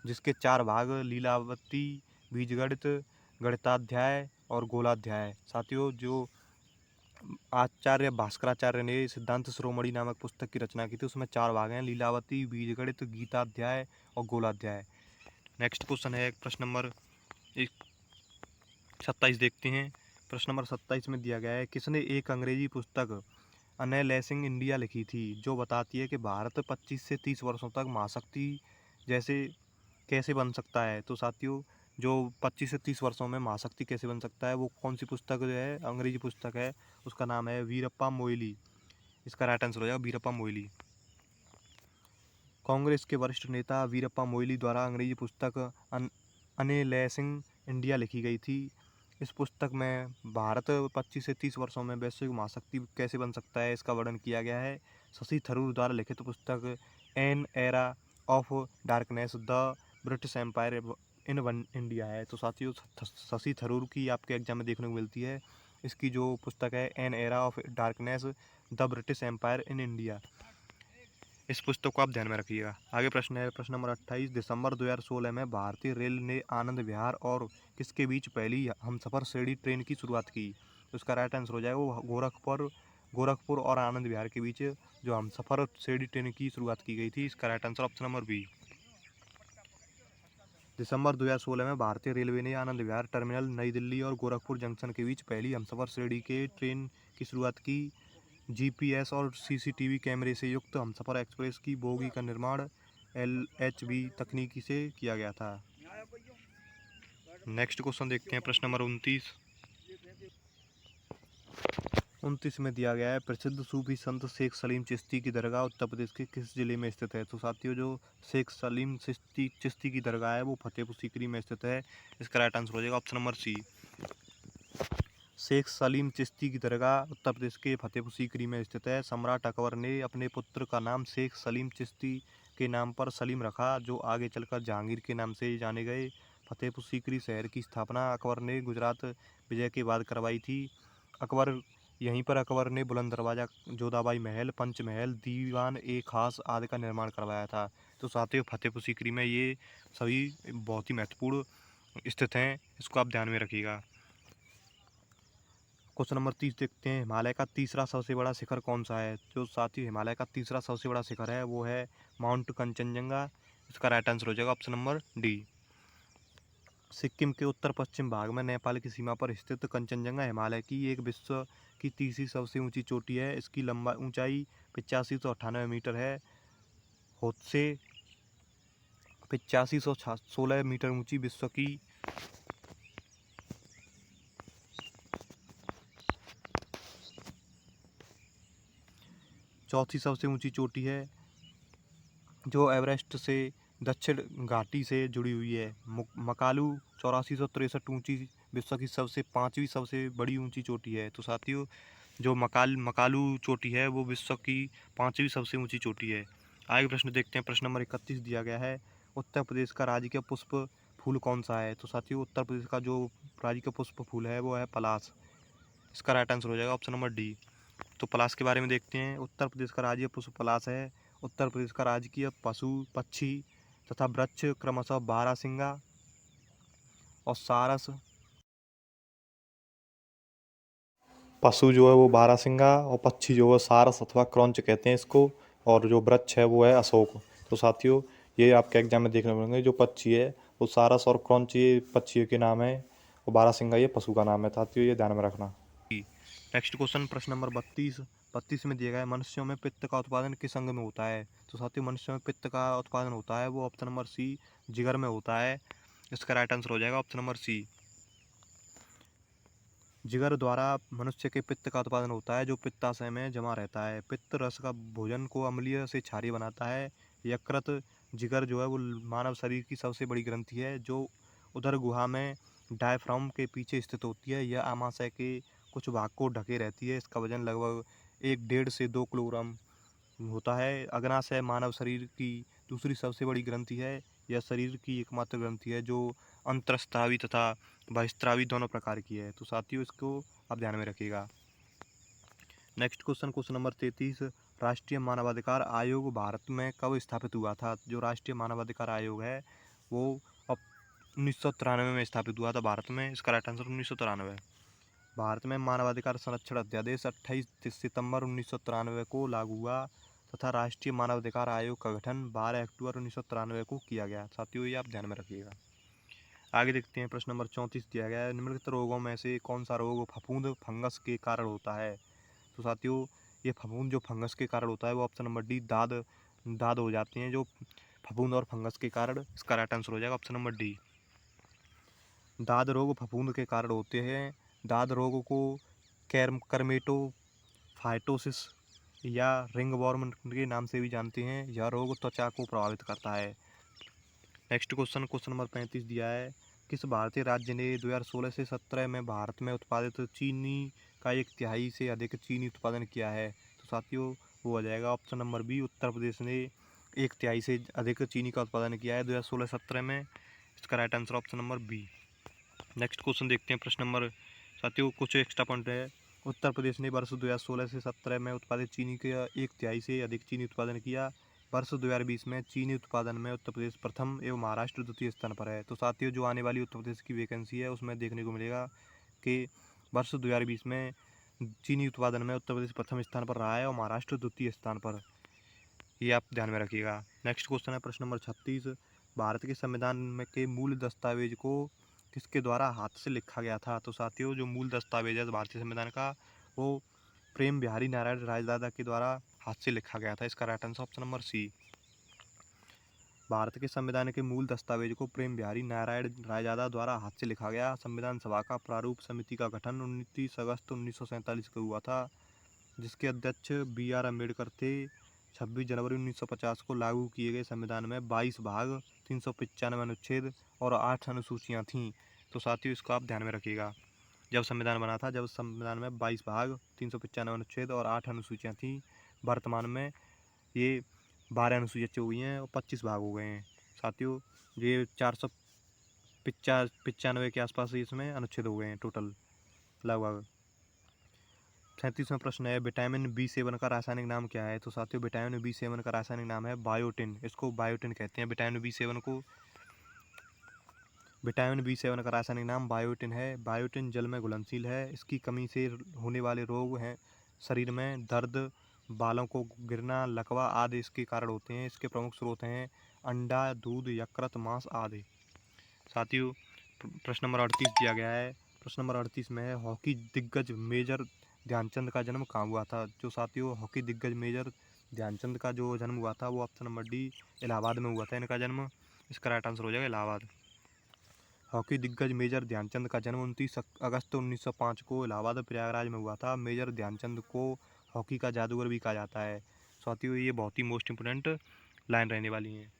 जिसके 4 भाग लीलावती, बीजगणित, गणिताध्याय और गोलाध्याय। साथियों जो आचार्य भास्कराचार्य ने सिद्धांत शिरोमणि नामक पुस्तक की रचना की थी उसमें 4 भाग हैं, लीलावती, बीजगणित, गीताध्याय और गोलाध्याय। नेक्स्ट क्वेश्चन है प्रश्न नंबर 27 देखते हैं। प्रश्न नंबर 27 में दिया गया है, किसने एक अंग्रेजी पुस्तक अनलैसिंग इंडिया लिखी थी जो बताती है कि भारत 25 से 30 वर्षों तक महाशक्ति जैसे कैसे बन सकता है? तो साथियों जो 25 से 30 वर्षों में महाशक्ति कैसे बन सकता है वो कौन सी पुस्तक जो है अंग्रेजी पुस्तक है उसका नाम है वीरप्पा मोइली। इसका राइट आंसर हो जाएगा वीरप्पा मोइली। कांग्रेस के वरिष्ठ नेता वीरप्पा मोइली द्वारा अंग्रेजी पुस्तक अनलैसिंग इंडिया लिखी गई थी। इस पुस्तक में भारत 25 से 30 वर्षों में वैश्विक महाशक्ति कैसे बन सकता है इसका वर्णन किया गया है। शशि थरूर द्वारा लिखित पुस्तक an era of darkness the British empire in one India है। तो साथियों शशि थरूर की आपके एग्जाम में देखने को मिलती है। इसकी जो पुस्तक है an era of darkness the British empire in India, इस पुस्तक को आप ध्यान में रखिएगा। आगे प्रश्न है प्रश्न नंबर 28। दिसंबर 2016 में भारतीय रेल ने आनंद विहार और किसके बीच पहली हमसफर श्रेणी ट्रेन की शुरुआत की? तो इसका राइट आंसर हो जाएगा वो गोरखपुर और आनंद विहार के बीच जो हमसफर श्रेणी ट्रेन की शुरुआत की गई थी। इसका right answer option number B. दिसंबर 2016 में भारतीय रेलवे ने आनंद विहार टर्मिनल नई दिल्ली और गोरखपुर जंक्शन के बीच पहली हमसफर श्रेणी के ट्रेन की शुरुआत की। GPS और CCTV कैमरे से युक्त हमसफर एक्सप्रेस की बोगी का निर्माण LHV तकनीकी से किया गया था। नेक्स्ट क्वेश्चन देखते हैं, प्रश्न नंबर 29 में दिया गया है, प्रसिद्ध सूफी संत शेख सलीम चिश्ती की दरगाह उत्तर प्रदेश के किस जिले में स्थित है? तो साथियों, जो शेख सलीम चिश्ती की दरगाह है वो फतेहपुर सीकरी में स्थित है। इसका राइट आंसर हो जाएगा option number C. Sheikh Salim Chishti की दरगाह उत्तर प्रदेश के फतेहपुर सीकरी में स्थित है। सम्राट अकबर ने अपने पुत्र का नाम शेख सलीम चिश्ती के नाम पर सलीम रखा, जो आगे चलकर जहांगीर के नाम से जाने गए। फतेहपुर सीकरी शहर की स्थापना अकबर ने गुजरात विजय के बाद करवाई थी। यहीं पर अकबर ने बुलंद दरवाजा, जोधाबाई महल, पंचमहल, दीवान ए खास आदि का निर्माण करवाया था। तो साथियों, फतेहपुर सीकरी में ये सभी बहुत ही महत्वपूर्ण स्थित हैं, इसको आप ध्यान में रखिएगा। क्वेश्चन नंबर 30 देखते हैं, हिमालय का तीसरा सबसे बड़ा शिखर कौन सा है? जो साथियों, हिमालय का तीसरा सबसे बड़ा शिखर है वो है माउंट कंचनजंगा। इसका राइट आंसर हो जाएगा ऑप्शन नंबर डी। सिक्किम के उत्तर पश्चिम भाग में नेपाल की सीमा पर स्थित कंचनजंगा हिमालय की एक विश्व की तीसरी सबसे ऊंची चोटी है। इसकी ऊंचाई 8598 मीटर है। होद से 8516 मीटर ऊंची विश्व की चौथी सबसे ऊंची चोटी है, जो एवरेस्ट से दक्षिण घाटी से जुड़ी हुई है। मकालू 8463 ऊंची विश्व की पांचवी सबसे बड़ी ऊंची चोटी है। तो साथियों, जो मकालू चोटी है वो विश्व की पांचवी सबसे ऊंची चोटी है। आगे प्रश्न देखते हैं, प्रश्न नंबर 31 दिया गया है, उत्तर प्रदेश का राजकीय पुष्प फूल कौन सा है? तो साथियों, उत्तर प्रदेश का जो राजकीय पुष्प फूल है वो है पलाश। इसका राइट आंसर हो जाएगा ऑप्शन नंबर डी। तो पलाश के बारे में देखते हैं, उत्तर प्रदेश का राज्य पुष्प पलाश है। उत्तर प्रदेश का राजकीय पशु पक्षी तथा वृक्ष क्रमशः बारहसिंगा और सारस। पशु जो है वो बारहसिंगा और पक्षी जो है सारस अथवा क्रौंच कहते हैं इसको, और जो वृक्ष है वो है अशोक। तो साथियों, ये आपके एग्जाम में देखने मिलेंगे, जो पक्षी है वो सारस और क्रौंच ये पक्षियों के नाम है, और बारहसिंगा ये पशु का नाम है। साथियों, ये ध्यान में रखना। नेक्स्ट क्वेश्चन, प्रश्न नंबर 32 में दिया गया है, मनुष्यों में पित्त का उत्पादन किस अंग में होता है? तो साथियों, मनुष्यों में पित्त का उत्पादन होता है वो ऑप्शन नंबर सी, जिगर में होता है। इसका राइट आंसर हो जाएगा ऑप्शन नंबर सी। जिगर द्वारा मनुष्य के पित्त का उत्पादन होता है, जो पित्ताशय में जमा रहता है। पित्त रस का भोजन को अम्लीय से क्षारीय बनाता है। यकृत जिगर जो है वो मानव शरीर की सबसे बड़ी ग्रंथि है, जो उदर गुहा में डायफ्राम के पीछे स्थित होती है। यह आमाशय के कुछ भाग को ढके रहती है। इसका वजन लगभग 1.5 से 2 किलोग्राम होता है। अग्नाशय मानव शरीर की दूसरी सबसे बड़ी ग्रंथि है। यह शरीर की एकमात्र ग्रंथि है जो अंतःस्रावी तथा बहिस्रावी दोनों प्रकार की है। तो साथियों, इसको आप ध्यान में रखिएगा। नेक्स्ट क्वेश्चन, क्वेश्चन नंबर 33, राष्ट्रीय मानवाधिकार आयोग भारत में कब स्थापित हुआ था? जो राष्ट्रीय मानवाधिकार आयोग है वो 1993 में स्थापित हुआ था भारत में। इसका राइट आंसर 1993। भारत में मानवाधिकार संरक्षण अध्यादेश 28 सितंबर 1993 को लागू हुआ तथा राष्ट्रीय मानवाधिकार आयोग का गठन 12 अक्टूबर 1993 को किया गया। साथियों, ये आप ध्यान में रखिएगा। आगे देखते हैं, प्रश्न नंबर 34 दिया गया है, निम्नलिखित रोगों में से कौन सा रोग फफूंद फंगस के कारण होता है? तो साथियों, ये फफूंद जो फंगस के कारण होता है वो ऑप्शन नंबर डी, दाद हो जाती हैं जो फफूंद और फंगस के कारण। इसका राइट आंसर हो जाएगा ऑप्शन नंबर डी। दाद रोग फफूंद के कारण होते हैं। दाद रोग को कर्मेटोफाइटोसिस या रिंगवॉर्म के नाम से भी जानते हैं। यह रोग त्वचा को प्रभावित करता है। नेक्स्ट क्वेश्चन, क्वेश्चन नंबर 35 दिया है, किस भारतीय राज्य ने 2016 से 17 में भारत में उत्पादित चीनी का 1/3 से अधिक चीनी उत्पादन किया है? तो साथियों, वो हो जाएगा option number B, Uttar Pradesh ने 1/3 से अधिक चीनी का उत्पादन किया है 2016-17 में। इसका right answer option number B. Next question देखते हैं, प्रश्न नंबर, साथियों कुछ एक्स्ट्रा पॉइंट है। उत्तर प्रदेश ने वर्ष 2016 से 17 में उत्पादित चीनी का 1/3 से अधिक चीनी उत्पादन किया। वर्ष 2020 में चीनी उत्पादन में उत्तर प्रदेश प्रथम एवं महाराष्ट्र द्वितीय स्थान पर है। तो साथियों, जो आने वाली उत्तर प्रदेश की वैकेंसी है उसमें देखने को मिलेगा कि वर्ष 2020 में चीनी उत्पादन में उत्तर प्रदेश प्रथम स्थान पर रहा है और महाराष्ट्र द्वितीय स्थान पर। ये आप ध्यान में रखिएगा। नेक्स्ट क्वेश्चन है प्रश्न नंबर 36, भारत के संविधान में के मूल दस्तावेज को किसके द्वारा हाथ से लिखा गया था? तो साथियों, जो मूल दस्तावेज है भारतीय संविधान का वो प्रेम बिहारी नारायण राजदादा के द्वारा हाथ से लिखा गया था। इसका right answer option number C. Bharat के संविधान के मूल दस्तावेज को प्रेम बिहारी नारायण रायजादा द्वारा हाथ से लिखा गया। संविधान सभा का प्रारूप समिति का गठन 29 अगस्त 1947 को हुआ था, जिसके अध्यक्ष BR अम्बेडकर थे। 26 जनवरी 1950 को लागू किए गए संविधान में 22 भाग, 395 अनुच्छेद और 8 अनुसूचियाँ थीं। तो साथियों, इसको आप ध्यान में रखिएगा। जब संविधान बना था, जब संविधान में 22 भाग, 395 अनुच्छेद और 8 अनुसूचियाँ थीं। वर्तमान में ये 12 अनुसूचियाँ हुई हैं और 25 भाग हो गए हैं। साथियों, ये 495 के आसपास इसमें अनुच्छेद हो गए हैं टोटल लगभग। 37वां प्रश्न है, विटामिन B7 का रासायनिक नाम क्या है? तो साथियों, विटामिन B7 का रासायनिक नाम है बायोटिन। इसको बायोटिन कहते हैं। विटामिन B7 का रासायनिक नाम बायोटिन है। बायोटिन जल में घुलनशील है। इसकी कमी से होने वाले रोग हैं शरीर में दर्द, बालों को गिरना, लकवा आदि इसके कारण होते हैं। इसके प्रमुख स्रोत हैं अंडा, दूध, यकृत, मांस आदि। साथियों, प्रश्न नंबर 38 दिया गया है। प्रश्न नंबर 38 में है, हॉकी दिग्गज मेजर ध्यानचंद का जन्म कहाँ हुआ था? जो साथियों, हॉकी दिग्गज मेजर ध्यानचंद का जो जन्म हुआ था वो ऑप्शन नंबर डी इलाहाबाद में हुआ था इनका जन्म। इसका राइट आंसर हो जाएगा इलाहाबाद। हॉकी दिग्गज मेजर ध्यानचंद का जन्म 29 अगस्त 1905 को इलाहाबाद प्रयागराज में हुआ था। मेजर ध्यानचंद को हॉकी का जादूगर भी कहा जाता है। साथियों, ये बहुत ही मोस्ट इंपोर्टेंट लाइन रहने वाली है।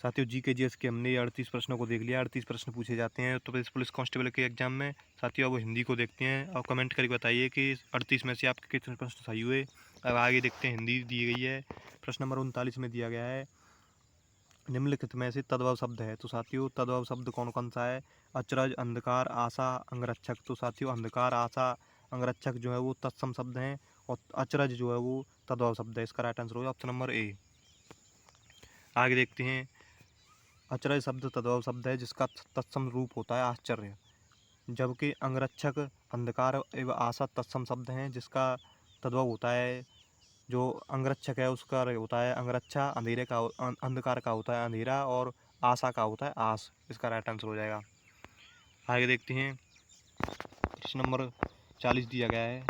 साथियों, GK/GS के हमने 38 प्रश्नों को देख लिया। 38 प्रश्न पूछे जाते हैं उत्तर प्रदेश पुलिस कांस्टेबल के एग्जाम में। साथियों, अब हिंदी को देखते हैं और कमेंट करके बताइए कि 38 में से आपके कितने प्रश्न सही हुए। अब आगे देखते हैं, हिंदी दी गई है। प्रश्न नंबर 39 में दिया गया है, निम्नलिखित में से तद्भव शब्द है। तो साथियों, तद्भव शब्द कौन कौन सा है? अचरज, अंधकार, आशा, अंगरक्षक। तो साथियों, अंधकार, आशा, अंगरक्षक जो है वो तत्सम शब्द हैं और अचरज जो है वो तद्भव शब्द है। इसका राइट आंसर होगा ऑप्शन नंबर ए। आगे देखते हैं, अचरज शब्द तद्भव शब्द है जिसका तत्सम रूप होता है आश्चर्य, जबकि अंगरक्षक, अंधकार एवं आशा तत्सम शब्द हैं जिसका तद्भव होता है, जो अंगरक्षक है उसका होता है अंगरक्षा, अंधेरे का अंधकार का होता है अंधेरा और आशा का होता है आस। इसका राइट आंसर हो जाएगा। आगे देखते हैं, प्रश्न नंबर 40 दिया गया है,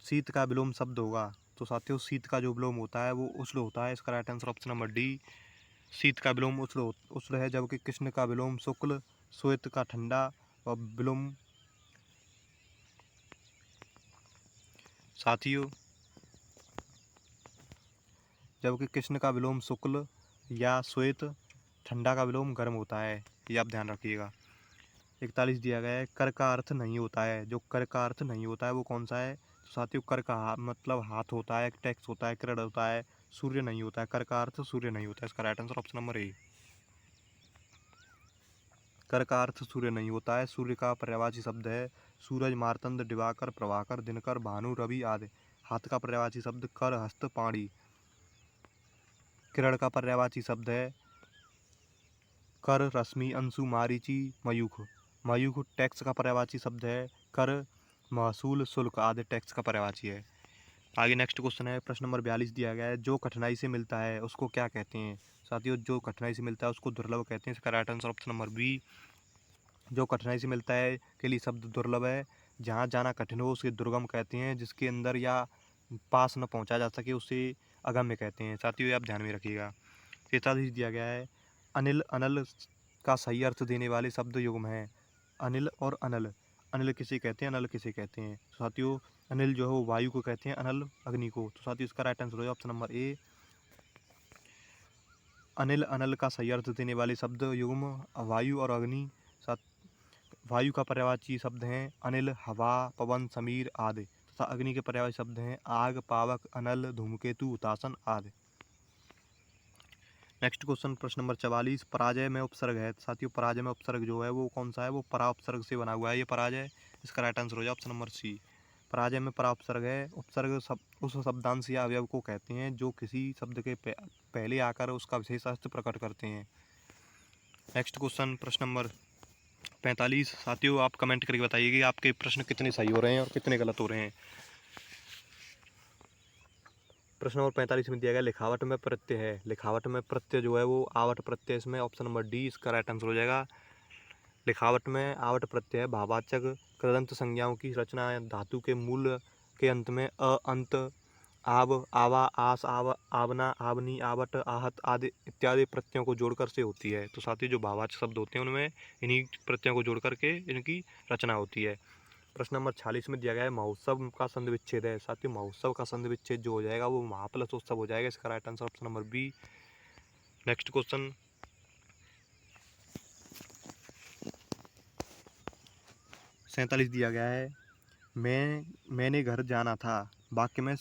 शीत का विलोम शब्द होगा। तो साथियों, शीत का जो विलोम होता है वो उष्ण होता है। इसका right answer option number D, शीत का विलोम उष्ण है, जबकि कृष्ण का विलोम शुक्ल, श्वेत का ठंडा और विलोम। साथियों, जबकि कृष्ण का विलोम शुक्ल या श्वेत, ठंडा का विलोम गर्म होता है। ये आप ध्यान रखिएगा। 41 दिया गया है, कर का अर्थ नहीं होता है। जो कर का अर्थ नहीं होता है वो कौन सा है? तो साथियों, कर का मतलब हाथ होता है, टैक्स होता है, क्रेड होता है, सूर्य नहीं होता है। कर का अर्थ सूर्य नहीं होता है। इसका right answer option number A. कर का अर्थ सूर्य नहीं होता है। सूर्य का पर्यायवाची शब्द है सूरज, मार्तंड, दिवाकर, प्रभाकर, दिनकर, भानु, रवि आदि। हाथ का पर्यायवाची शब्द कर, हस्त, पाणी। किरण का पर्यायवाची शब्द है कर, रश्मि, अंशु, मारीचि, मयूख। मयूख टैक्स का पर्यायवाची शब्द है कर, महसूल, शुल्क आदि टैक्स का पर्यायवाची है। आगे नेक्स्ट क्वेश्चन है, प्रश्न नंबर 42 दिया गया है, जो कठिनाई से मिलता है उसको क्या कहते हैं? साथियों, जो कठिनाई से मिलता है उसको दुर्लभ कहते हैं। इसका right answer option number B, जो कठिनाई से मिलता है के लिए शब्द दुर्लभ है। जहाँ जाना कठिन हो उसे दुर्गम कहते हैं। जिसके अंदर या पास न पहुँचा जा सके उसे अगम्य कहते हैं। साथियों, ये आप ध्यान में रखिएगा। 43 दिया गया है, अनिल, अनल का सही अर्थ देने वाले शब्द युग्म हैं। अनिल और अनल, अनिल किसे कहते हैं, अनल किसे कहते हैं? तो साथियों, अनिल जो है वो वायु को कहते हैं, अनल अग्नि को। तो साथियों, इसका राइट आंसर हो ऑप्शन नंबर ए, अनिल अनल का सही अर्थ देने वाले शब्द युग्म वायु और अग्नि। साथ वायु का पर्यायवाची शब्द हैं अनिल, हवा, पवन, समीर आदि तथा अग्नि के पर्यायवाची शब्द हैं आग, पावक, अनल, धूमकेतु, हुतासन आदि। नेक्स्ट क्वेश्चन, प्रश्न नंबर 44, पराजय में उपसर्ग है। साथियों, पराजय में उपसर्ग जो है वो कौन सा है? वो परा उपसर्ग से बना हुआ है ये पराजय। इसका राइट आंसर हो जाए ऑप्शन नंबर सी। पराजय में परा उपसर्ग है। उपसर्ग उस शब्दांश या अवयव को कहते हैं जो किसी शब्द के पहले आकर उसका विशेष अर्थ प्रकट करते हैं। नेक्स्ट क्वेश्चन, प्रश्न नंबर 45। साथियों, आप कमेंट करके बताइए कि आपके प्रश्न कितने सही हो रहे हैं और कितने गलत हो रहे हैं। प्रश्न नंबर 45 में दिया गया, लिखावट में प्रत्यय है। लिखावट में प्रत्यय जो है वो आवट प्रत्यय। इसमें ऑप्शन नंबर डी इसका राइट आंसर हो जाएगा। लिखावट में आवट प्रत्यय है। भाववाचक कृदंत संज्ञाओं की रचना धातु के मूल के अंत में अ, अंत आव, आवा, आस, आवना, आवनी, आवट, आहत आदि इत्यादि प्रत्ययों को जोड़कर से होती है। तो साथ ही जो भाववाचक शब्द होते हैं उनमें इन्हीं प्रत्ययों को जोड़ करके इनकी रचना होती है। प्रश्न नंबर 46 में दिया गया है महोत्सव का संधि विच्छेद है। साथियों महोत्सव का संधि विच्छेद जो हो जाएगा वो महा प्लस उत्सव हो जाएगा। इसका right answer option number B. Next question 47 दिया गया है। मैंने घर जाना था। वाक्य में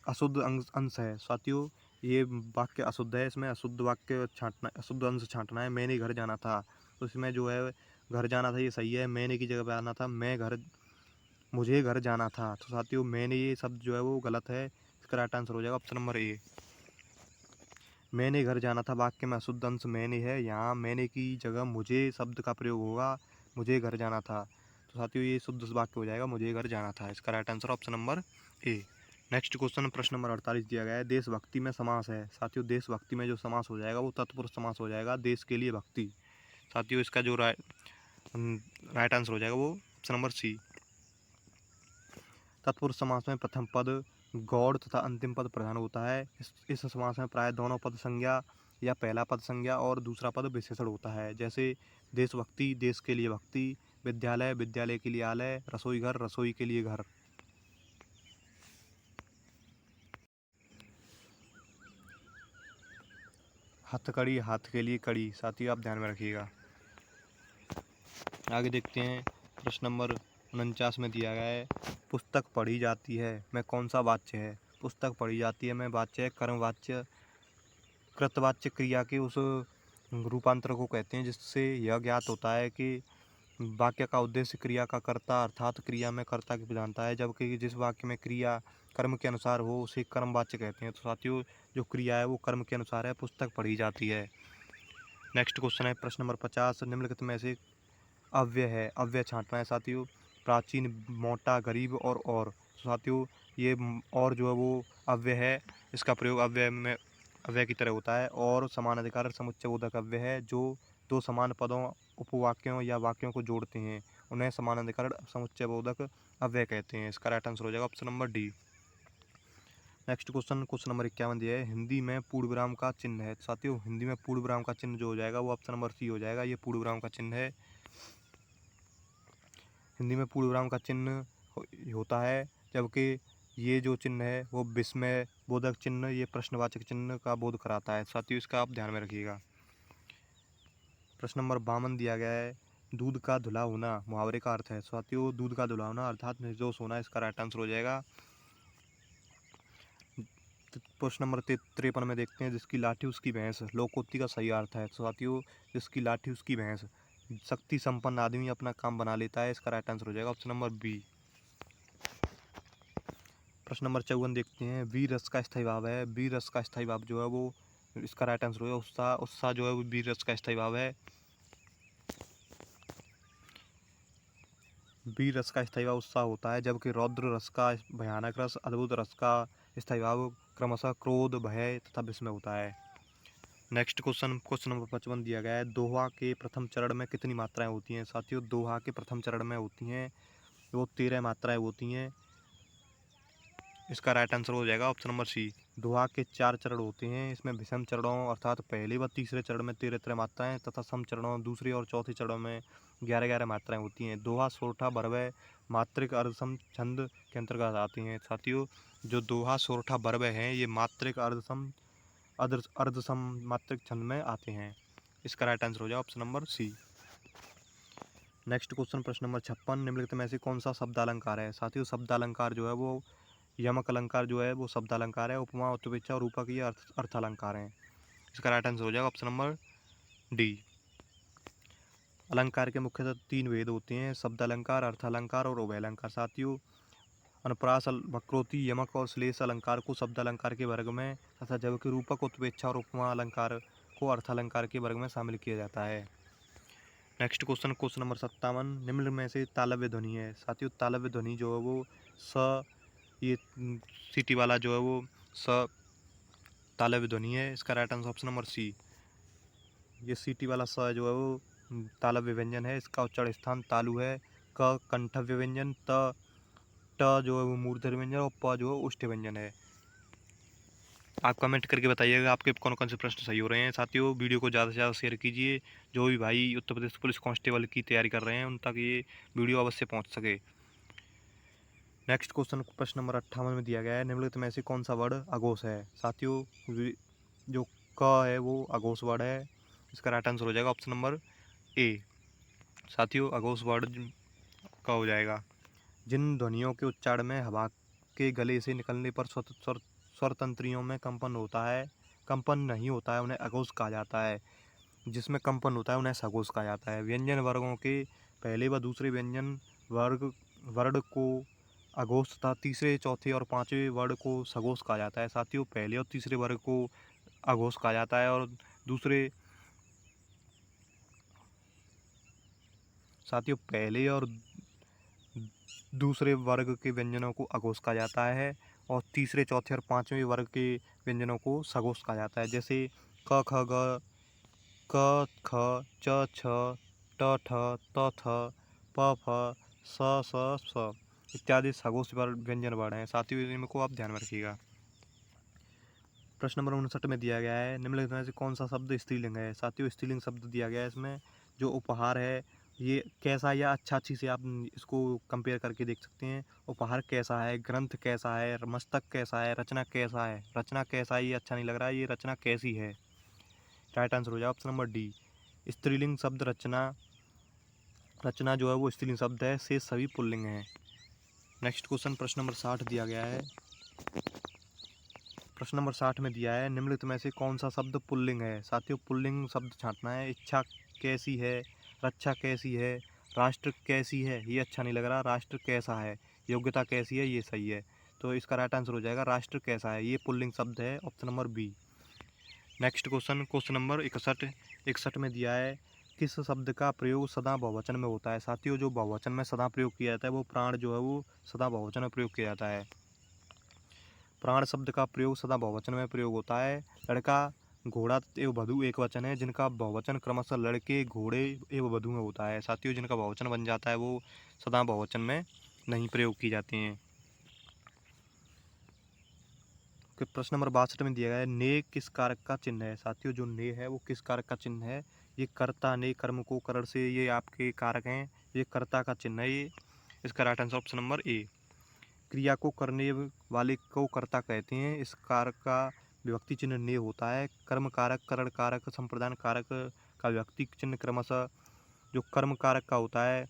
अशुद्ध अंश है। साथियों ये वाक्य अशुद्ध है, इसमें अशुद्ध वाक्य छांटना, अशुद्ध अंश छांटना है। मैंने घर जाना था, तो इसमें जो है घर जाना था ये सही है। मैंने की जगह पे आना था मुझे घर जाना था। तो साथियों मैंने ये शब्द जो है वो गलत है। इसका राइट आंसर हो जाएगा ऑप्शन नंबर ए। मैंने घर जाना था वाक्य में अशुद्ध अंश मैंने है। यहाँ मैंने की जगह मुझे शब्द का प्रयोग होगा, मुझे घर जाना था। तो साथियों ये शुद्ध वाक्य हो जाएगा, मुझे घर जाना था। इसका right answer option number A. Next question प्रश्न नंबर 48 दिया गया है। देशभक्ति में समास है। साथियों देशभक्ति में जो समास हो जाएगा वो तत्पुरुष समास हो जाएगा। देश के लिए भक्ति। साथियों इसका जो राइट आंसर हो जाएगा वो ऑप्शन नंबर सी। तत्पुरुष समास में प्रथम पद गौड़ तथा अंतिम पद प्रधान होता है। इस समास में प्राय दोनों पद संज्ञा या पहला पद संज्ञा और दूसरा पद विशेषण होता है। जैसे देशभक्ति, देश के लिए भक्ति, विद्यालय, विद्यालय के लिए आलय, रसोई घर, रसोई के लिए घर। हथकड़ी, हाथ के लिए कड़ी। साथियों आप ध्यान में रखिएगा। आगे देखते हैं प्रश्न नंबर 49 में दिया गया है। पुस्तक पढ़ी जाती है में कौन सा वाच्य है। पुस्तक पढ़ी जाती है में वाच्य है कर्मवाच्य। कृतवाच्य क्रिया के उस रूपांतर को कहते हैं जिससे यह ज्ञात होता है कि वाक्य का उद्देश्य क्रिया का कर्ता अर्थात क्रिया में कर्ता की प्रधानता है, जबकि जिस वाक्य में क्रिया कर्म के अनुसार हो उसे कर्मवाच्य कहते हैं। तो साथियों जो क्रिया है वो कर्म के अनुसार है। पुस्तक पढ़ी जाती है। नेक्स्ट क्वेश्चन है प्रश्न नंबर 50। निम्नलिखित में से अव्यय है, अव्यय छांटना है। साथियों प्राचीन, मोटा, गरीब और साथियों ये और जो है वो अव्यय है। इसका प्रयोग अव्यय की तरह होता है। और समान अधिकार समुच्चय बोधक अव्यय है जो दो समान पदों, उपवाक्यों या वाक्यों को जोड़ते हैं, उन्हें समान अधिकार समुच्चय बोधक अव्यय कहते हैं। इसका राइट आंसर हो जाएगा option number D. Next question number 51 दिया है। हिंदी में पूर्ण विराम का चिन्ह है। साथियों हिंदी में पूर्ण विराम का चिन्ह जो हो जाएगा वो ऑप्शन नंबर सी हो जाएगा। ये पूर्ण विराम का चिन्ह है। हिंदी में पूर्ण विराम का चिन्ह होता है, जबकि ये जो चिन्ह है वो विस्मय बोधक चिन्ह, ये प्रश्नवाचक चिन्ह का बोध कराता है। साथियों इसका आप ध्यान में रखिएगा। प्रश्न नंबर 52 दिया गया है। दूध का धुला होना मुहावरे का अर्थ है। साथियों दूध का धुला होना अर्थात निर्दोष होना। इसका राइट आंसर हो जाएगा। प्रश्न नंबर 53 में देखते हैं। जिसकी लाठी उसकी भैंस लोकोक्ति का सही अर्थ है। साथियों जिसकी लाठी उसकी भैंस, शक्ति संपन्न आदमी अपना काम बना लेता है। इसका राइट आंसर हो जाएगा ऑप्शन नंबर बी। प्रश्न नंबर 54 देखते हैं। वीर रस का स्थायी भाव है। वीर रस का स्थायी भाव जो है वो, इसका राइट आंसर होगा उत्साह। उत्साह जो है वो वीर रस का स्थायी भाव है। वीर रस का स्थायी भाव उत्साह होता है, जबकि रौद्र रस का, भयानक रस, अद्भुत रस का स्थायी भाव क्रमशः क्रोध, भय तथा विस्मय होता है। नेक्स्ट क्वेश्चन नंबर 55 दिया गया है। दोहा के प्रथम चरण में कितनी मात्राएं होती हैं। साथियों दोहा के प्रथम चरण में होती हैं वो 13 मात्राएं होती हैं। इसका राइट आंसर हो जाएगा ऑप्शन नंबर सी। दोहा के 4 चरण होते हैं। इसमें विषम चरणों अर्थात पहले व तीसरे चरण में 13 मात्राएं तथा सम चरणों दूसरे और चौथे चरणों में 11 मात्राएं होती हैं। दोहा, सोरठा, बरवय, मात्रिक, अर्धसम छंद के अंतर्गत आती हैं। साथियों जो दोहा, सोरठा, बरवय हैं ये मात्रिक, अर्धसम मात्रिक छंद में आते हैं। इसका राइट आंसर हो जाएगा option number C. Next question प्रश्न नंबर 56। निम्नलिखित में से कौन सा शब्दालंकार है। साथियों शब्दालंकार जो है वो यमक अलंकार जो है वो शब्दालंकार है। उपमा, उत्प्रेक्षा और रूपक ये अर्थालंकार हैं। इसका राइट आंसर हो जाएगा ऑप्शन नंबर डी। अलंकार के मुख्यतः 3 भेद होते हैं। शब्दालंकार, अर्थालंकार और उभयलंकार। साथियों अनुप्रास, वक्रोक्ति, यमक और श्लेष अलंकार को शब्दालंकार के वर्ग में तथा जबकि रूपक, उत्प्रेक्षा और उपमा अलंकार को अर्थालंकार के वर्ग में शामिल किया जाता है। Next question number 57। निम्न में से तालव्य ध्वनि है। साथियों तालव्य ध्वनि जो है वो स, ये सीटी वाला जो है वो स तालव्य ध्वनि है। इसका right answer option number C. ये सीटी वाला स जो है वो तालव्य व्यंजन है। इसका उच्चारण स्थान तालु है। क कंठव्य व्यंजन, त जो है वो मूर्धन्य व्यंजन और प जो है उष्ठ व्यंजन है। आप कमेंट करके बताइएगा आपके कौन कौन से प्रश्न सही हो रहे हैं। साथियों वीडियो को ज़्यादा से ज़्यादा शेयर कीजिए, जो भी भाई उत्तर प्रदेश पुलिस कांस्टेबल की तैयारी कर रहे हैं उन तक ये वीडियो अवश्य पहुँच सके। नेक्स्ट क्वेश्चन प्रश्न नंबर 58 में दिया गया है, निम्नलिखित में से कौन सा वर्ड अघोष है। साथियों जो क है वो अघोष वर्ड है, इसका राइट आंसर हो जाएगा ऑप्शन नंबर ए। साथियों अघोष वर्ड का हो जाएगा। जिन ध्वनियों के उच्चारण में हवा के गले से निकलने पर स्वर तंत्रियों में कंपन नहीं होता है, उन्हें अघोष कहा जाता है। जिसमें कंपन होता है उन्हें सघोष कहा जाता है। व्यंजन वर्गों के पहले व दूसरे व्यंजन वर्ण को अघोष तथा तीसरे, चौथे और पांचवें वर्ण को सघोष कहा जाता है। साथियों पहले और तीसरे वर्ग को अघोष कहा जाता है और दूसरे साथियों पहले और दूसरे वर्ग के व्यंजनों को अघोष कहा जाता है और तीसरे, चौथे और पांचवें वर्ग के व्यंजनों को सघोष कहा जाता है। जैसे क ख ग, क ख, च छ, ट ठ, त थ, प फ, स स इत्यादि सघोष व्यंजन वर्ण हैं। साथियों इनको आप ध्यान में रखिएगा। प्रश्न नंबर 59 में दिया गया है, निम्नलिखित में से कौन सा शब्द स्त्रीलिंग है। साथियों स्त्रीलिंग शब्द दिया गया है इसमें। जो उपहार है ये कैसा या अच्छा अच्छी से आप इसको कंपेयर करके देख सकते हैं। उपहार कैसा है, ग्रंथ कैसा है, मस्तक कैसा है, रचना कैसा है। रचना कैसा है ये अच्छा नहीं लग रहा है, ये रचना कैसी है। राइट आंसर हो जाएगा ऑप्शन नंबर डी। स्त्रीलिंग शब्द रचना जो है वो स्त्रीलिंग शब्द है, शेष सभी पुल्लिंग हैं। नेक्स्ट क्वेश्चन प्रश्न नंबर 60 दिया गया है। प्रश्न नंबर 60 में दिया है, निम्नलिखित में से कौन सा शब्द पुल्लिंग है। साथियों पुल्लिंग शब्द छांटना है। इच्छा कैसी है, रक्षा कैसी है, राष्ट्र कैसी है ये अच्छा नहीं लग रहा, राष्ट्र कैसा है, योग्यता कैसी है ये सही है। तो इसका राइट आंसर हो जाएगा राष्ट्र कैसा है, ये पुल्लिंग शब्द है, option number B. Next question number 61 में दिया है, किस शब्द का प्रयोग सदा बहुवचन में होता है। साथियों जो बहुवचन में सदा प्रयोग किया जाता है वो प्राण जो है वो सदा बहुवचन में प्रयोग किया जाता है। प्राण शब्द का प्रयोग सदा बहुवचन में प्रयोग होता है। लड़का, घोड़ा एवं वधू एक वचन है, जिनका बहुवचन क्रमशः लड़के, घोड़े एवं वधू में होता है। साथियों जिनका बहुवचन बन जाता है वो सदा बहुवचन में नहीं प्रयोग की जाती हैं। प्रश्न नंबर 62 में दिया गया है, ने किस कारक का चिन्ह है। साथियों जो ने है वो किस कारक का चिन्ह है। ये कर्ता ने कर्म को करण से ये आपके कारक हैं, ये कर्ता का चिन्ह है ये। इसका right answer option number A. क्रिया को करने वाले को कर्ता कहते हैं। इस कारक का विभक्ति चिन्ह ने होता है। कर्म कारक, करण कारक, संप्रदान कारक का विभक्ति चिन्ह क्रमशः जो कर्म कारक का होता है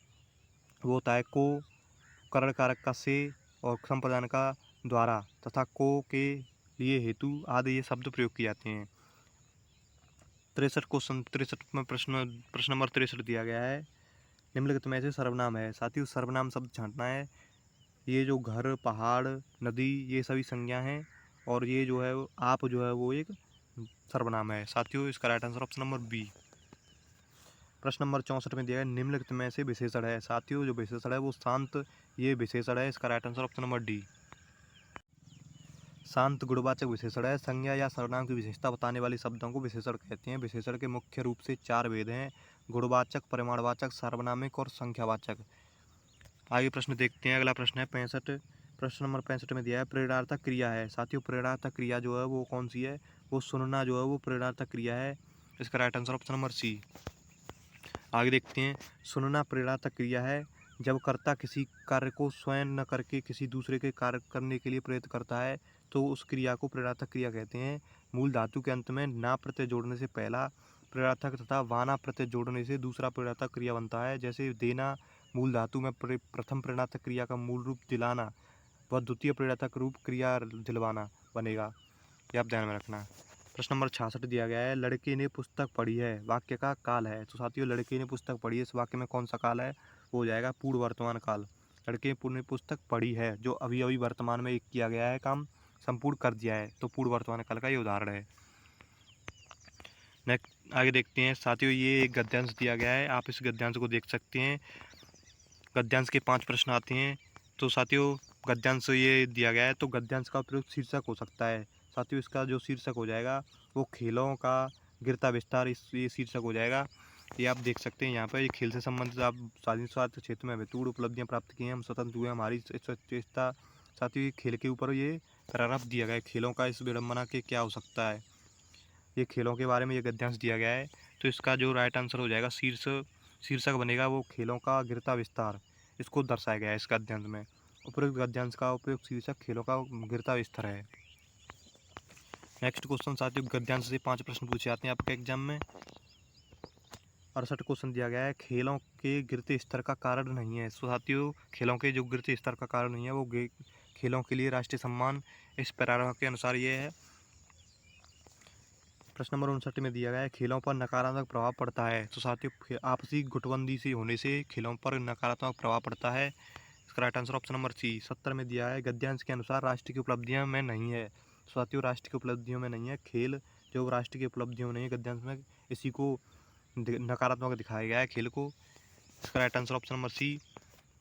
वो होता है को, करण कारक का से और संप्रदान का द्वारा तथा को के लिए हेतु आदि ये शब्द प्रयोग किए जाते हैं। 63 में प्रश्न नंबर 63 दिया गया है, निम्नलिखित में से सर्वनाम है। साथियों सर्वनाम शब्द छांटना है। ये जो घर, पहाड़, नदी ये सभी संज्ञा हैं और ये जो है आप जो है वो एक सर्वनाम है। साथियों इसका right answer option number B. प्रश्न नंबर 64 में दिया है, निम्नलिखित में से विशेषण है। साथियों जो विशेषण है वो शांत ये विशेषण है। इसका right answer option number D. शांत गुणवाचक विशेषण है। संज्ञा या सर्वनाम की विशेषता बताने वाले शब्दों को विशेषण कहते हैं। विशेषण के मुख्य रूप से 4 भेद हैं, गुणवाचक, परिमाणवाचक, सार्वनामिक और संख्यावाचक। आगे प्रश्न देखते हैं। अगला प्रश्न है 65। प्रश्न नंबर 65 में दिया है, प्रेरणार्थक क्रिया है। साथियों प्रेरणार्थक क्रिया जो है वो कौन सी है, वो सुनना जो है वो प्रेरणार्थक क्रिया है। इसका right answer option number C. आगे देखते हैं, सुनना प्रेरणार्थक क्रिया है जब कर्ता किसी कार्य को स्वयं न करके किसी दूसरे के कार्य करने के लिए प्रेरित करता है तो उस क्रिया को प्रेरणार्थक क्रिया कहते हैं। मूल धातु के अंत में ना प्रत्यय जोड़ने से पहला प्रेरणार्थक तथा वाना प्रत्यय जोड़ने से दूसरा प्रेरणार्थक क्रिया बनता है। जैसे देना मूल धातु में प्रथम प्रेरणार्थक क्रिया का मूल रूप दिलाना व द्वितीय प्रेरणार्थक रूप क्रिया दिलवाना बनेगा, ये आप ध्यान में रखना। प्रश्न नंबर 66 दिया गया है, लड़के ने पुस्तक पढ़ी है वाक्य का काल है। तो साथियों लड़के ने पुस्तक पढ़ी है इस वाक्य में कौन सा काल है, वो हो जाएगा पूर्व वर्तमान काल। लड़के ने पुस्तक पढ़ी है जो अभी अभी वर्तमान में एक किया गया है काम संपूर्ण कर दिया है, तो पूर्व वर्तमान काल का ये उदाहरण है। नेक्स्ट आगे देखते हैं। साथियों ये एक गद्यांश दिया गया है, आप इस गद्यांश को देख सकते हैं। गद्यांश के 5 प्रश्न आते हैं। तो साथियों गद्यांश ये दिया गया है तो गद्यांश का प्रयोग शीर्षक हो सकता है। साथियों इसका जो शीर्षक हो जाएगा वो खेलों का गिरता विस्तार, इस ये शीर्षक हो जाएगा। ये आप देख सकते हैं यहाँ पर, ये खेल से संबंधित आप स्वाधीन स्वास्थ्य क्षेत्र में अभूतपूर्व उपलब्धियाँ प्राप्त की हैं, हम स्वतंत्र हुए, हमारी चेष्टा। साथियों ये खेल के ऊपर ये पैराग्राफ दिया गया है खेलों का इस विडंबना के क्या हो सकता है। ये खेलों के बारे में ये गद्यांश दिया गया है, तो इसका जो राइट आंसर हो जाएगा शीर्षक बनेगा वो खेलों का गिरता विस्तार, इसको दर्शाया गया है इस गद्यांश में। उपरोक्त गद्यांश का उपयुक्त शीर्षक खेलों का गिरता विस्तार है। नेक्स्ट क्वेश्चन साथियों, गद्यांश से 5 प्रश्न पूछे जाते हैं आपके एग्जाम में। 68 क्वेश्चन दिया गया है खेलों के गिरते स्तर का कारण नहीं है। तो साथियों खेलों के जो गिरते स्तर का कारण नहीं है वो खेलों के लिए राष्ट्रीय सम्मान इस पैराग्राफ के अनुसार ये है। प्रश्न नंबर 59 में दिया गया है खेलों पर नकारात्मक प्रभाव पड़ता है। तो साथियों आपसी गुटबंदी से होने से खेलों पर नकारात्मक प्रभाव पड़ता है। इसका right answer option number C. 70 में दिया है गद्यांश के अनुसार राष्ट्र की उपलब्धियों में नहीं है। तो साथियों राष्ट्र की उपलब्धियों में नहीं है, खेल जो राष्ट्र की उपलब्धियों में नहीं है गद्यांश में, इसी को नकारात्मक दिखाया गया है खेल को। इसका right answer option number C.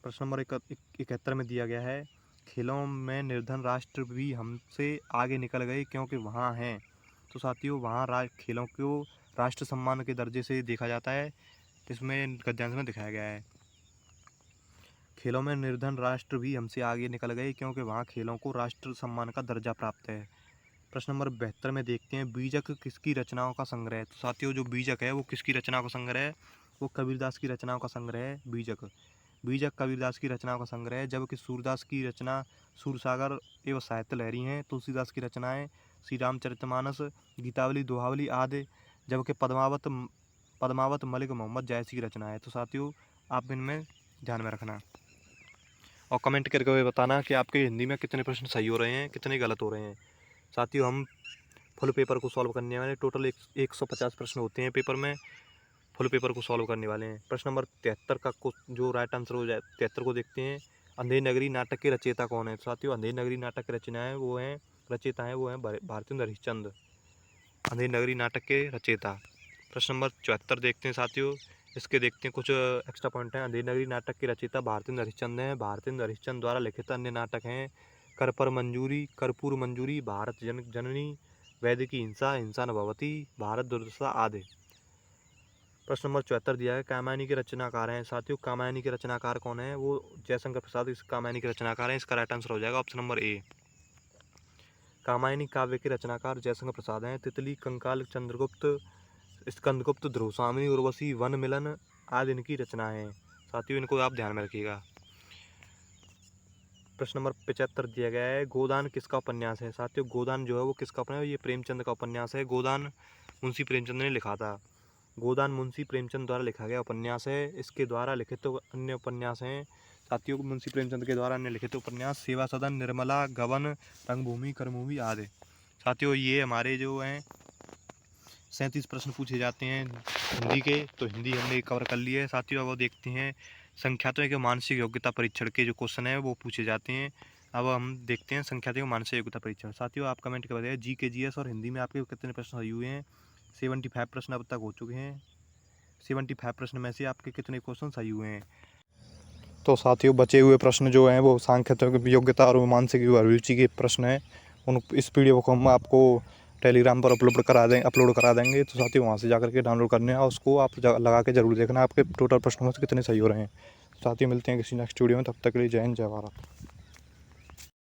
प्रश्न नंबर 71 में दिया गया है खेलों में निर्धन राष्ट्र भी हमसे आगे निकल गए क्योंकि वहाँ हैं। तो साथियों वहाँ खेलों को राष्ट्र सम्मान के दर्जे से देखा जाता है, इसमें गद्यांश में दिखाया गया है। खेलों में निर्धन राष्ट्र भी हमसे आगे निकल गए क्योंकि वहाँ खेलों को राष्ट्र सम्मान का दर्जा प्राप्त है। प्रश्न नंबर 72 में देखते हैं बीजक किसकी रचनाओं का संग्रह है। तो साथियों जो बीजक है वो किसकी रचनाओं का संग्रह है, वो कबीरदास की रचनाओं का संग्रह है। बीजक कबीरदास की रचनाओं का संग्रह है, जबकि सूरदास की रचना सूरसागर एवं साहित्य लहरी हैं। तुलसीदास की रचनाएं श्री रामचरितमानस, गीतावली, दोहावली आदि, जबकि पद्मावत मलिक मोहम्मद जायसी की रचना है। तो साथियों आप इनमें ध्यान में रखना और कमेंट करके बताना कि आपके हिंदी में कितने प्रश्न सही हो रहे हैं, कितने गलत हो रहे हैं। साथियों हम फुल पेपर को सॉल्व करने वाले, टोटल 150 प्रश्न होते हैं पेपर में, फुल पेपर को सॉल्व करने वाले हैं। प्रश्न नंबर 73 का जो राइट आंसर हो जाए 73 को देखते हैं। अंधेरी नगरी नाटक के रचयिता कौन है। साथियों अंधेरी नगरी नाटक के रचना है वो हैं रचयिता हैं वो हैं भारतेंद्र हरिश्चंद्र, अंधेरी नगरी नाटक के रचयिता। प्रश्न नंबर 74 देखते हैं साथियों, इसके देखते हैं कुछ एक्स्ट्रा पॉइंट हैं। अंधेरी नगरी नाटक के रचयिता भारतेंद्र हरिश्चंद्र हैं। भारतेंद्र हरिश्चंद्र द्वारा लिखित अन्य नाटक हैं कर्पूर मंजूरी, भारत जननी, वैदिकी हिंसा, हिंसा न भवती, भारत दुर्दशा आदि। प्रश्न नंबर 74 दिया है कामायनी के रचनाकार हैं। साथियों कामायनी के रचनाकार कौन है, वो जयशंकर प्रसाद इस कामायनी के रचनाकार हैं। इसका राइट आंसर हो जाएगा ऑप्शन नंबर ए। कामायनी काव्य के रचनाकार जयशंकर प्रसाद हैं। तितली, कंकाल, चंद्रगुप्त, स्कंदगुप्त, ध्रुवसामिनी, उर्वशी, वन मिलन आदि इनकी रचना है। साथियों इनको आप ध्यान में रखिएगा। प्रश्न नंबर 75 दिया गया है गोदान किसका उपन्यास है। साथियों गोदान जो है वो किसका उपन्यास है, ये प्रेमचंद का उपन्यास है। गोदान मुंशी प्रेमचंद ने लिखा था। गोदान मुंशी प्रेमचंद द्वारा लिखा गया उपन्यास है। इसके द्वारा लिखित तो अन्य उपन्यास हैं साथियों, मुंशी प्रेमचंद के द्वारा अन्य लिखित उपन्यास सेवा सदन, निर्मला, गबन, रंगभूमि, कर्मभूमि आदि। साथियों ये हमारे जो हैं 37 प्रश्न पूछे जाते हैं हिंदी के, तो हिंदी हमने कवर कर ली है। साथियों अब वो देखते हैं संख्यात्मक एवं मानसिक योग्यता परीक्षण के जो क्वेश्चन है वो पूछे जाते हैं। अब हम देखते हैं संख्यात्मक एवं मानसिक योग्यता परीक्षण। साथियों आप कमेंट कर बताइए GK GS और हिंदी में आपके कितने प्रश्न सही हुए हैं। 75 प्रश्न अब तक हो चुके हैं। 75 प्रश्न में से आपके कितने क्वेश्चन सही हुए हैं। तो साथियों बचे हुए प्रश्न जो हैं वो सांख्यिक योग्यता और मानसिक अभिरुचि के प्रश्न हैं। उन इस पीडीएफ को हम आपको टेलीग्राम पर अपलोड करा देंगे। तो साथियों वहाँ से जाकर के डाउनलोड करने हैं और उसको आप लगा के ज़रूर देखना आपके टोटल प्रश्नों में से कितने सही हो रहे हैं। साथियों मिलते हैं किसी नेक्स्ट वीडियो में, तब तक के लिए जय हिंद जय भारत।